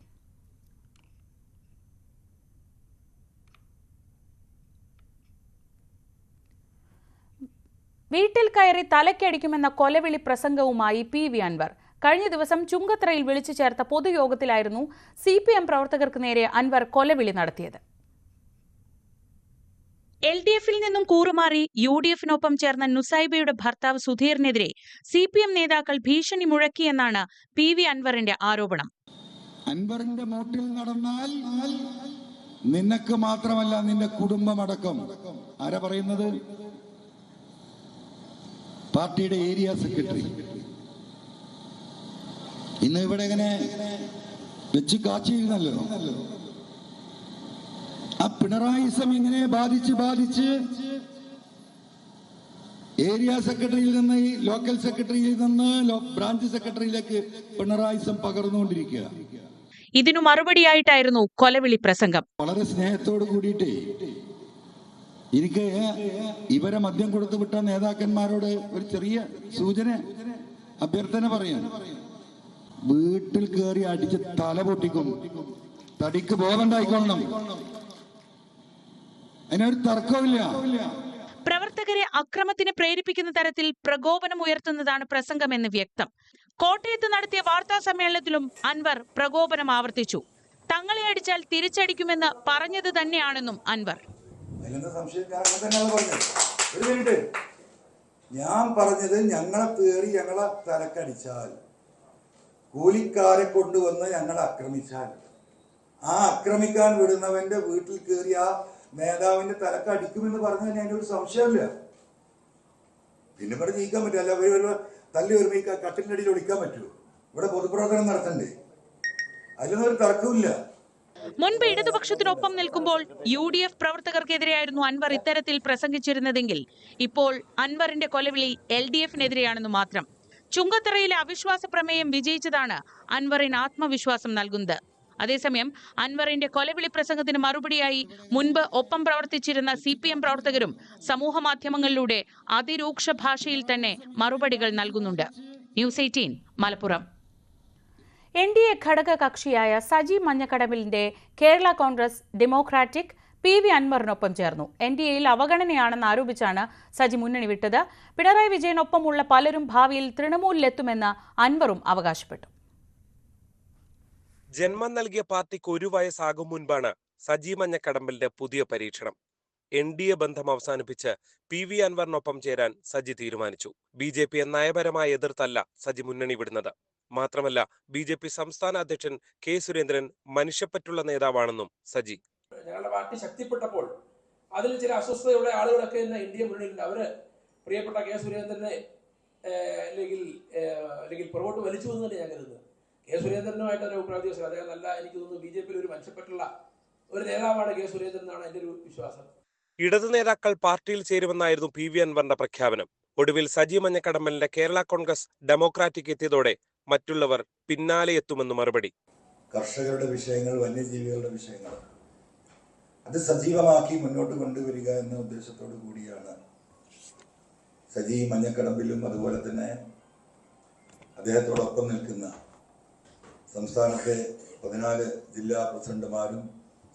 വീട്ടിൽ കയറി തലയ്ക്കടിക്കുമെന്ന കൊലവിളി പ്രസംഗവുമായി PV അൻവർ. കഴിഞ്ഞ ദിവസം ചുങ്കത്തറയിൽ വിളിച്ചു ചേർത്ത പൊതുയോഗത്തിലായിരുന്നു CPM പ്രവർത്തകർക്ക് നേരെ അൻവർ കൊലവിളി നടത്തിയത്. LDF-ൽ നിന്നും കൂറുമാറി UDF-നൊപ്പം ചേർന്ന നുസൈബയുടെ ഭർത്താവ് സുധീറിനെതിരെ CPM നേതാക്കൾ ഭീഷണി മുഴക്കിയെന്നാണ് PV അൻവറിന്റെ ആരോപണം. അൻവറിന്റെ മോട്ടിൽ നടന്നാൽ നിനക്ക് മാത്രമല്ല നിന്റെ കുടുംബമടക്കം. ആരാ പറയുന്നത്? പാർട്ടിയുടെ ഏരിയ സെക്രട്ടറി. ഇന്ന് ഇവിടെ ഇങ്ങനെ വെച്ച് കാച്ചിരുന്നല്ലോ. ആ പിണറായിസം ഇങ്ങനെ ബാധിച്ച് ഏരിയ സെക്രട്ടറിയിൽ നിന്ന് ഈ ലോക്കൽ സെക്രട്ടറിയിൽ നിന്ന് ബ്രാഞ്ച് സെക്രട്ടറിയിലേക്ക് പിണറായിസം പകർന്നുകൊണ്ടിരിക്കുക. ഇതിനു മറുപടിയായിട്ടായിരുന്നു കൊലവിളി പ്രസംഗം. വളരെ സ്നേഹത്തോട് കൂടിയിട്ടേ എനിക്ക് ഇവരെ മദ്യം കൊടുത്തു വിട്ട നേതാക്കന്മാരോട് ഒരു ചെറിയ സൂചന, അഭ്യർത്ഥന പറയാം. വീട്ടിൽ കയറി അടിച്ച് തല പൊട്ടിക്കും. തടിക്ക് ബോധമുണ്ടായിക്കൊള്ളണം. അതിനൊരു തർക്കമില്ല. പ്രവർത്തകരെ അക്രമത്തിന് പ്രേരിപ്പിക്കുന്ന തരത്തിൽ പ്രകോപനം ഉയർത്തുന്നതാണ് പ്രസംഗമെന്ന് വ്യക്തം. കോട്ടയത്ത് നടത്തിയ വാർത്താ സമ്മേളനത്തിലും അൻവർ പ്രകോപനം ആവർത്തിച്ചു. തങ്ങളെ അടിച്ചാൽ തിരിച്ചടിക്കുമെന്ന് പറഞ്ഞത് തന്നെയാണെന്നും അൻവർ. ഞാൻ പറഞ്ഞത് ഞങ്ങളെ കയറി ഞങ്ങളെ തലക്കടിച്ചാൽ, കൂലിക്കാരെ കൊണ്ടുവന്ന് ഞങ്ങളെ ആക്രമിച്ചാൽ, ആ ആക്രമിക്കാൻ വിടുന്നവന്റെ വീട്ടിൽ കയറി ആ നേതാവിന്റെ തലക്കടിക്കുമെന്ന് പറഞ്ഞാൽ അതിന്റെ ഒരു സംശയമില്ല. പിന്നെ ഇവിടെ നീക്കാൻ പറ്റും. അല്ല ഒരു തല്ലി ഒരുമി കട്ടിലിന്റെ അടിയിൽ ഒളിക്കാൻ പറ്റുമോ? ഇവിടെ പൊതുപ്രവർത്തനം നടത്തണ്ടേ? അതിലൊന്നും ഒരു തർക്കമില്ല. മുൻപ് ഇടതുപക്ഷത്തിനൊപ്പം നിൽക്കുമ്പോൾ UDF പ്രവർത്തകർക്കെതിരെയായിരുന്നു അൻവർ ഇത്തരത്തിൽ പ്രസംഗിച്ചിരുന്നതെങ്കിൽ ഇപ്പോൾ അൻവറിന്റെ കൊലവിളി LDF-നെതിരെയാണെന്ന് മാത്രം. ചുങ്കത്തറയിലെ അവിശ്വാസ പ്രമേയം വിജയിച്ചതാണ് അൻവറിന് ആത്മവിശ്വാസം നൽകുന്നത്. അതേസമയം അൻവറിന്റെ കൊലവിളി പ്രസംഗത്തിന് മറുപടിയായി മുൻപ് ഒപ്പം പ്രവർത്തിച്ചിരുന്ന CPM പ്രവർത്തകരും സമൂഹ മാധ്യമങ്ങളിലൂടെ അതിരൂക്ഷ ഭാഷയിൽ തന്നെ മറുപടികൾ നൽകുന്നുണ്ട്. ന്യൂസ് 18 മലപ്പുറം. NDA ഘടക കക്ഷിയായ സജി മഞ്ഞക്കടവിലിന്റെ കേരള കോൺഗ്രസ് ഡെമോക്രാറ്റിക് PV അൻവറിനൊപ്പം ചേർന്നു. NDAയിൽ അവഗണനയാണെന്ന് ആരോപിച്ചാണ് സജി മുന്നണി വിട്ടത്. പിണറായി വിജയനൊപ്പമുള്ള പലരും ഭാവിയിൽ തൃണമൂലിലെത്തുമെന്ന് അൻവറും അവകാശപ്പെട്ടു. ജന്മം നൽകിയ പാർട്ടിക്ക് 1 വയസ്സാകും മുൻപാണ് സജി മഞ്ഞക്കടമ്പലിന്റെ പുതിയ പരീക്ഷണം. NDA ബന്ധം അവസാനിപ്പിച്ച് PV അൻവറിനൊപ്പം ചേരാൻ സജി തീരുമാനിച്ചു. BJP നയപരമായി എതിർത്തല്ല സജി മുന്നണി വിടുന്നത്. മാത്രമല്ല BJP സംസ്ഥാന അധ്യക്ഷൻ K. സുരേന്ദ്രൻ മനുഷ്യപ്പറ്റുള്ള നേതാവാണെന്നും സജി. ഞങ്ങളുടെ പാർട്ടി ശക്തിപ്പെട്ടപ്പോൾ അതിൽ ചില അസ്വസ്ഥതയുള്ള ആളുകളൊക്കെ ഇന്ന് NDA മുന്നണിയിലുണ്ട്. അവര് പ്രിയപ്പെട്ട K. സുരേന്ദ്രനെ അല്ലെങ്കിൽ പുറകോട്ട് വലിച്ചു എന്ന് തന്നെ ഞാൻ കരുതുന്നത്. K. സുരേന്ദ്രനുമായിട്ട് ഒരു അഭിപ്രായം. അദ്ദേഹം നല്ല, എനിക്ക് തോന്നുന്നു BJP ഒരു മനുഷ്യപ്പറ്റുള്ള ഒരു നേതാവാണ് K. സുരേന്ദ്രൻ എന്നാണ് എൻ്റെ ഒരു വിശ്വാസം. ഇടതു നേതാക്കൾ പാർട്ടിയിൽ ചേരുമെന്നായിരുന്നു PV അൻവറിന്റെ പ്രഖ്യാപനം. ഒടുവിൽ സജി മഞ്ഞക്കടമ്പലിന്റെ കേരള കോൺഗ്രസ് ഡെമോക്രാറ്റിക് എത്തിയതോടെ മറ്റുള്ളവർ പിന്നാലെ എത്തുമെന്ന് മറുപടി. കർഷകരുടെ വിഷയങ്ങൾ, വന്യജീവികളുടെ വിഷയങ്ങൾ അത് സജീവമാക്കി മുന്നോട്ട് കൊണ്ടുവരിക എന്ന ഉദ്ദേശത്തോടു കൂടിയാണ് സജി മഞ്ഞക്കടമ്പിലും അതുപോലെ തന്നെ അദ്ദേഹത്തോടൊപ്പം നിൽക്കുന്ന സംസ്ഥാനത്തെ 14 ജില്ലാ പ്രസിഡന്റുമാരും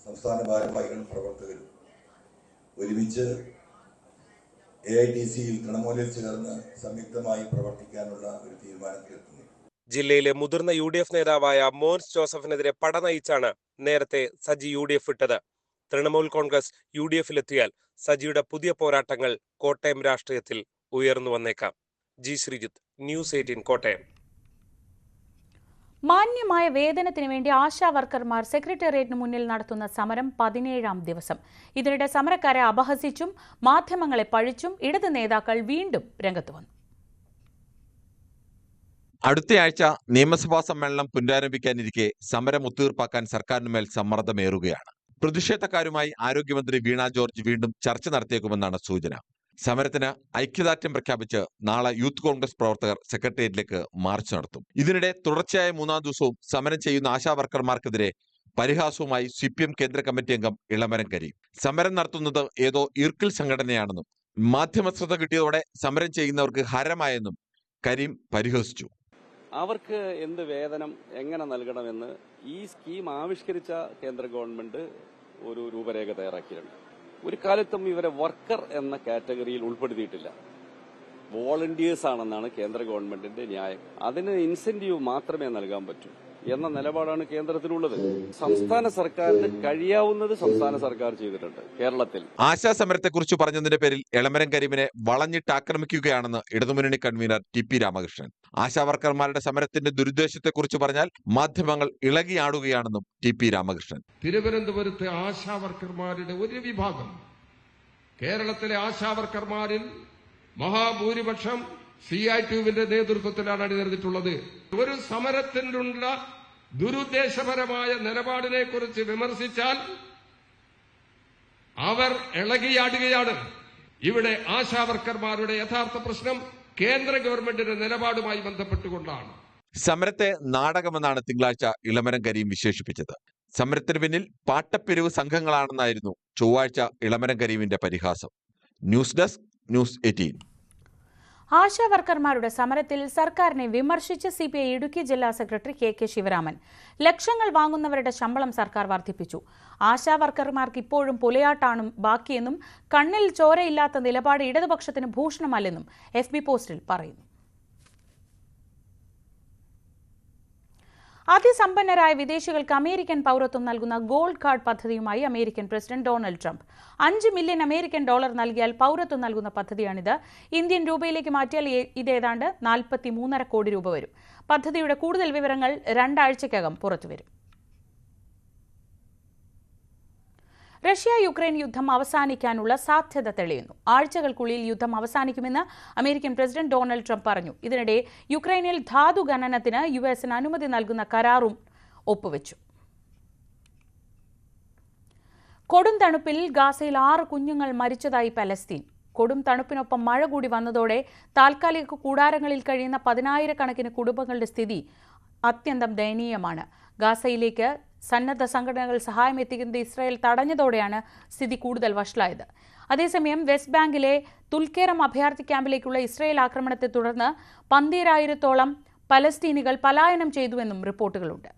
സംസ്ഥാന ഭാരവാഹികളും പ്രവർത്തകരും ഒരുമിച്ച് AITCയിൽ തൃണമൂലിൽ ചേർന്ന് സംയുക്തമായി പ്രവർത്തിക്കാനുള്ള ഒരു തീരുമാനത്തിലെത്തുന്നു. ജില്ലയിലെ മുതിർന്ന UDF നേതാവായ മോൻസ് ജോസഫിനെതിരെ പട നയിച്ചാണ് നേരത്തെ സജി UDF വിട്ടത്. തൃണമൂൽ കോൺഗ്രസ് UDFിലെത്തിയാൽ സജിയുടെ പുതിയ പോരാട്ടങ്ങൾ കോട്ടയം രാഷ്ട്രീയത്തിൽ ഉയർന്നു വന്നേക്കാം. G. ശ്രീജിത്ത്, ന്യൂസ് 18 കോട്ടയം. മാന്യമായ വേതനത്തിന് വേണ്ടി ആശാ വർക്കർമാർ സെക്രട്ടേറിയറ്റിന് മുന്നിൽ നടത്തുന്ന സമരം 17ാം ദിവസം. ഇതിനിടെ സമരക്കാരെ അപഹസിച്ചും മാധ്യമങ്ങളെ പഴിച്ചും ഇടത് നേതാക്കൾ വീണ്ടും രംഗത്ത് വന്നു. അടുത്തയാഴ്ച നിയമസഭാ സമ്മേളനം പുനരാരംഭിക്കാനിരിക്കെ സമരം ഒത്തുതീർപ്പാക്കാൻ സർക്കാരിനുമേൽ സമ്മർദ്ദമേറുകയാണ്. പ്രതിഷേധക്കാരുമായി ആരോഗ്യമന്ത്രി വീണ ജോർജ് വീണ്ടും ചർച്ച നടത്തിയേക്കുമെന്നാണ് സൂചന. സമരത്തിന് ഐക്യദാർഢ്യം പ്രഖ്യാപിച്ച് നാളെ യൂത്ത് കോൺഗ്രസ് പ്രവർത്തകർ സെക്രട്ടേറിയറ്റിലേക്ക് മാർച്ച് നടത്തും. ഇതിനിടെ തുടർച്ചയായ 3ാം ദിവസവും സമരം ചെയ്യുന്ന ആശാ വർക്കർമാർക്കെതിരെ പരിഹാസവുമായി CPM കേന്ദ്ര കമ്മിറ്റി അംഗം ഇളമരം കരീം. സമരം നടത്തുന്നത് ഏതോ ഈർക്കിൽ സംഘടനയാണെന്നും മാധ്യമ ശ്രദ്ധ കിട്ടിയതോടെ സമരം ചെയ്യുന്നവർക്ക് ഹരമായെന്നും കരീം പരിഹസിച്ചു. അവർക്ക് എന്ത് വേതനം എങ്ങനെ നൽകണമെന്ന് ഈ സ്കീം ആവിഷ്കരിച്ച കേന്ദ്ര ഗവൺമെന്റ് ഒരു രൂപരേഖ തയ്യാറാക്കിയിട്ടുണ്ട്. ഒരു കാലത്തും ഇവരെ വർക്കർ എന്ന കാറ്റഗറിയിൽ ഉൾപ്പെടുത്തിയിട്ടില്ല. വോളണ്ടിയേഴ്സ് ആണെന്നാണ് കേന്ദ്ര ഗവൺമെന്റിന്റെ ന്യായം. അതിന് ഇൻസെന്റീവ് മാത്രമേ നൽകാൻ പറ്റൂ എന്ന നിലപാടാണ് കേന്ദ്രത്തിലുള്ളത്. സംസ്ഥാന സർക്കാരിന് കഴിയാവുന്നത് സംസ്ഥാന സർക്കാർ ചെയ്തിട്ടുണ്ട്. കേരളത്തിൽ ആശാ സമരത്തെക്കുറിച്ച് പറഞ്ഞതിന്റെ പേരിൽ എളമരം കരീമിനെ വളഞ്ഞിട്ട് ആക്രമിക്കുകയാണെന്ന് ഇടതുമുന്നണി കൺവീനർ TP രാമകൃഷ്ണൻ. ആശാ വർക്കർമാരുടെ സമരത്തിന്റെ ദുരുദ്ദേശത്തെക്കുറിച്ച് പറഞ്ഞാൽ മാധ്യമങ്ങൾ ഇളകിയാടുകയാണെന്നും TP രാമകൃഷ്ണൻ. തിരുവനന്തപുരത്തെ ആശാ വർക്കർമാരുടെ ഒരു വിഭാഗം കേരളത്തിലെ ആശാ വർക്കർമാരിൽ മഹാഭൂരിപക്ഷം CITUവിന്റെ നേതൃത്വത്തിലാണ് അണിനിരന്നിട്ടുള്ളത്. ഒരു സമരത്തിനുള്ള ദുരുദ്ദേശപരമായ നിലപാടിനെ കുറിച്ച് വിമർശിച്ചാൽ അവർ ഇളകിയാടുകയാണ്. ഇവിടെ ആശാ വർക്കർമാരുടെ യഥാർത്ഥ പ്രശ്നം കേന്ദ്ര ഗവൺമെന്റിന്റെ നിലപാടുമായി ബന്ധപ്പെട്ടുകൊണ്ടാണ്. സമരത്തെ നാടകമെന്നാണ് തിങ്കളാഴ്ച ഇളമരം കരീം വിശേഷിപ്പിച്ചത്. സമരത്തിന് പിന്നിൽ പാട്ടപ്പിരിവ് സംഘങ്ങളാണെന്നായിരുന്നു ചൊവ്വാഴ്ച ഇളമരം കരീമിന്റെ പരിഹാസം. News desk, news 18. ആശാ വർക്കർമാരുടെ സമരത്തിൽ സർക്കാരിനെ വിമർശിച്ച് CPI ഇടുക്കി ജില്ലാ സെക്രട്ടറി KK ശിവരാമൻ. ലക്ഷങ്ങൾ വാങ്ങുന്നവരുടെ ശമ്പളം സർക്കാർ വർദ്ധിപ്പിച്ചു. ആശാ വർക്കർമാർക്ക് ഇപ്പോഴും പുലയാട്ടാണ് ബാക്കിയെന്നും കണ്ണിൽ ചോരയില്ലാത്ത നിലപാട് ഇടതുപക്ഷത്തിന് ഭൂഷണമല്ലെന്നും FB പോസ്റ്റിൽ പറയുന്നു. അതിസമ്പന്നരായ വിദേശികൾക്ക് അമേരിക്കൻ പൗരത്വം നൽകുന്ന ഗോൾഡ് കാർഡ് പദ്ധതിയുമായി American president Donald Trump. $5 million American നൽകിയാൽ പൗരത്വം നൽകുന്ന പദ്ധതിയാണിത്. ഇന്ത്യൻ രൂപയിലേക്ക് മാറ്റിയാൽ ഇത് ഏതാണ്ട് 43.5 കോടി രൂപ വരും. പദ്ധതിയുടെ കൂടുതൽ വിവരങ്ങൾ 2 ആഴ്ചയ്ക്കകം പുറത്തുവരും. റഷ്യ യുക്രൈൻ യുദ്ധം അവസാനിക്കാനുള്ള സാധ്യത തെളിയുന്നു. ആഴ്ചകൾക്കുള്ളിൽ യുദ്ധം അവസാനിക്കുമെന്ന് അമേരിക്കൻ പ്രസിഡന്റ് ഡൊണാൾഡ് ട്രംപ് പറഞ്ഞു. ഇതിനിടെ യുക്രൈനിൽ ധാതു ഖനനത്തിന് US അനുമതി നൽകുന്ന കരാറും ഒപ്പുവെച്ചു. കൊടും തണുപ്പിൽ ഗാസയിൽ 6 കുഞ്ഞുങ്ങൾ മരിച്ചതായി പലസ്തീൻ. കൊടും തണുപ്പിനൊപ്പം മഴ കൂടി വന്നതോടെ താൽക്കാലിക കൂടാരങ്ങളിൽ കഴിയുന്ന 10,000-കണക്കിന് കുടുംബങ്ങളുടെ സ്ഥിതി അത്യന്തം ദയനീയമാണ്. ഗാസയിലേക്ക് സന്നദ്ധ സംഘടനകൾ സഹായം എത്തിക്കുന്നത് ഇസ്രായേൽ തടഞ്ഞതോടെയാണ് സ്ഥിതി കൂടുതൽ വഷളായത്. അതേസമയം വെസ്റ്റ് ബാങ്കിലെ തുൽക്കേറം അഭയാർത്ഥി ക്യാമ്പിലേക്കുള്ള ഇസ്രായേൽ ആക്രമണത്തെ തുടർന്ന് 12,000-ഓളം പലസ്തീനികൾ പലായനം ചെയ്തുവെന്നും റിപ്പോർട്ടുകളുണ്ട്.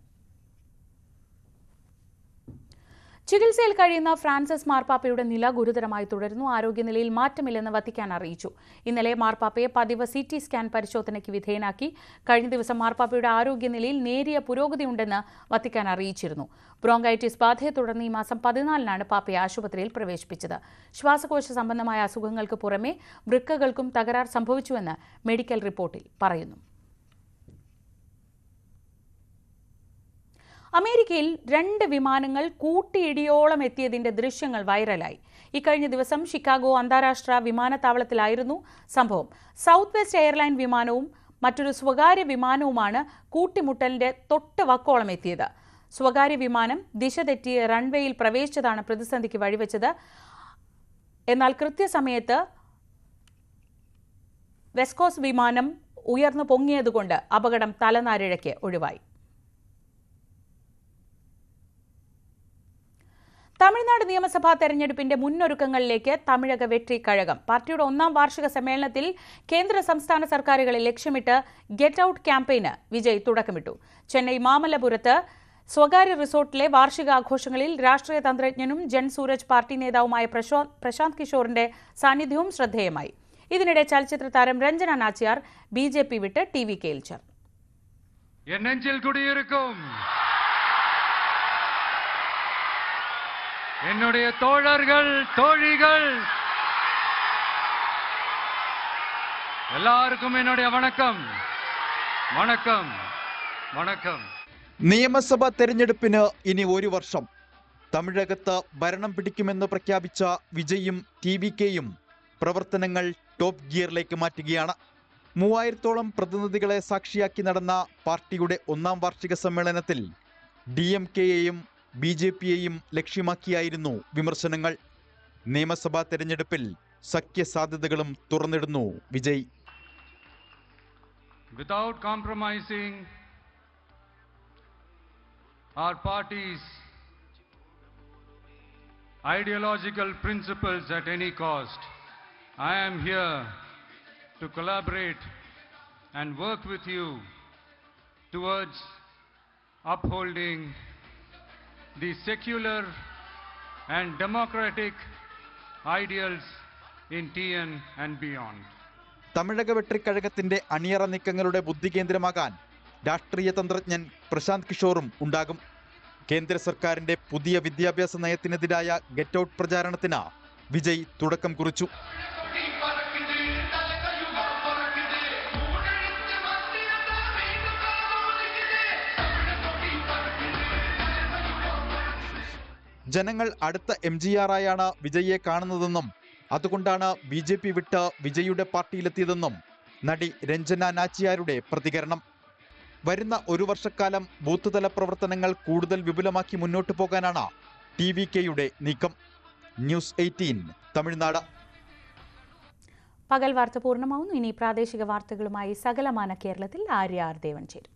ചികിത്സയിൽ കഴിയുന്ന ഫ്രാൻസിസ് മാർപ്പാപ്പയുടെ നില ഗുരുതരമായി തുടരുന്നു. ആരോഗ്യനിലയിൽ മാറ്റമില്ലെന്ന് വത്തിക്കാൻ അറിയിച്ചു. ഇന്നലെ മാർപ്പാപ്പയെ പതിവ് CT സ്കാൻ പരിശോധനയ്ക്ക് വിധേയനാക്കി. കഴിഞ്ഞ ദിവസം മാർപ്പാപ്പയുടെ ആരോഗ്യനിലയിൽ നേരിയ പുരോഗതിയുണ്ടെന്ന് വത്തിക്കാൻ അറിയിച്ചിരുന്നു. ബ്രോങ്കൈറ്റിസ് ബാധയെ തുടർന്ന് ഈ മാസം 14-നാണ് പാപ്പയെ ആശുപത്രിയിൽ പ്രവേശിപ്പിച്ചത്. ശ്വാസകോശ സംബന്ധമായ അസുഖങ്ങൾക്ക് പുറമെ വൃക്കകൾക്കും തകരാർ സംഭവിച്ചുവെന്ന് മെഡിക്കൽ റിപ്പോർട്ടിൽ പറയുന്നു. അമേരിക്കയിൽ 2 വിമാനങ്ങൾ കൂട്ടിയിടിയോളം എത്തിയതിന്റെ ദൃശ്യങ്ങൾ വൈറലായി. ഇക്കഴിഞ്ഞ ദിവസം ഷിക്കാഗോ അന്താരാഷ്ട്ര വിമാനത്താവളത്തിലായിരുന്നു സംഭവം. സൗത്ത് വെസ്റ്റ് എയർലൈൻ വിമാനവും മറ്റൊരു സ്വകാര്യ വിമാനവുമാണ് കൂട്ടിമുട്ടലിന്റെ തൊട്ട് വക്കോളം എത്തിയത്. സ്വകാര്യ വിമാനം ദിശ തെറ്റി റൺവേയിൽ പ്രവേശിച്ചതാണ് പ്രതിസന്ധിക്ക് വഴിവെച്ചത്. എന്നാൽ കൃത്യസമയത്ത് വെസ്കോസ് വിമാനം ഉയർന്നു പൊങ്ങിയതുകൊണ്ട് അപകടം തലനാരിഴയ്ക്ക് ഒഴിവായി. തമിഴ്നാട് നിയമസഭാ തെരഞ്ഞെടുപ്പിന്റെ മുന്നൊരുക്കങ്ങളിലേക്ക് തമിഴക വെട്രി കഴകം. പാർട്ടിയുടെ 1-ാം വാർഷിക സമ്മേളനത്തിൽ കേന്ദ്ര സംസ്ഥാന സർക്കാരുകളെ ലക്ഷ്യമിട്ട് ഗെറ്റ് ഔട്ട് ക്യാമ്പയിന് വിജയ് തുടക്കമിട്ടു. ചെന്നൈ മാമല്ലപുരത്ത് സ്വകാര്യ റിസോർട്ടിലെ വാർഷികാഘോഷങ്ങളിൽ രാഷ്ട്രീയ തന്ത്രജ്ഞനും ജൻ സൂരജ് പാർട്ടി നേതാവുമായ പ്രശാന്ത് കിഷോറിന്റെ സാന്നിധ്യവും ശ്രദ്ധേയമായി. ഇതിനിടെ ചലച്ചിത്ര താരം രഞ്ജന നാച്ചിയാർ BJP വിട്ട് TVKയിൽ ചേർന്നു. என்னுடைய தோழர்கள் தோழிகள் எல்லாருக்கும் என்னுடைய வணக்கம் வணக்கம் வணக்கம். നിയമസഭാ തെരഞ്ഞെടുപ്പിന് ഇനി 1 വർഷം. തമിഴകത്ത് ഭരണം പിടിക്കുമെന്ന് പ്രഖ്യാപിച്ച വിജയും TVKയും പ്രവർത്തനങ്ങൾ ടോപ്പ് ഗിയറിലേക്ക് മാറ്റുകയാണ്. 3000-ഓളം പ്രതിനിധികളെ സാക്ഷിയാക്കി നടന്ന പാർട്ടിയുടെ 1-ാം വാർഷിക സമ്മേളനത്തിൽ DMKയെയും BJPയെയും ലക്ഷ്യമാക്കിയായിരുന്നു വിമർശനങ്ങൾ. നിയമസഭാ തെരഞ്ഞെടുപ്പിൽ സഖ്യ സാധ്യതകളും തുറന്നിടുന്നു Vijay. Without compromising our party's ideological principles at any cost, I am here to collaborate and work with you towards upholding the secular and democratic ideals in TN and beyond. Tamilaga വെട്രിക്കഴകത്തിന്റെ അണിയറ നീക്കങ്ങളുടെ ബുദ്ധികേന്ദ്രമാകാൻ രാഷ്ട്രീയ തന്ത്രജ്ഞൻ പ്രശാന്ത് കിഷോറും ഉണ്ടാകും. കേന്ദ്ര സർക്കാരിന്റെ പുതിയ വിദ്യാഭ്യാസ നയത്തിനെതിരായ ഗെറ്റ് ഔട്ട് പ്രചാരണത്തിന് വിജയ് തുടക്കം കുറിച്ചു. ജനങ്ങൾ അടുത്ത MGR ആയാണ് വിജയിയെ കാണുന്നതെന്നും അതുകൊണ്ടാണ് BJP വിട്ട് വിജയുടെ പാർട്ടിയിലെത്തിയതെന്നും നടി രഞ്ജന നാച്ചിയാരുടെ പ്രതികരണം. വരുന്ന 1 വർഷക്കാലം ബൂത്ത് തല പ്രവർത്തനങ്ങൾ കൂടുതൽ വിപുലമാക്കി മുന്നോട്ടു പോകാനാണ് TVKയുടെ നീക്കം. ന്യൂസ് 18 തമിഴ്നാട്. പകൽ വാർത്ത പൂർണ്ണമാവുന്നു. ഇനി പ്രാദേശിക വാർത്തകളുമായി സകലമാന കേരളത്തിൽ ആര്യ ആർ ദേവൻ ചേരും.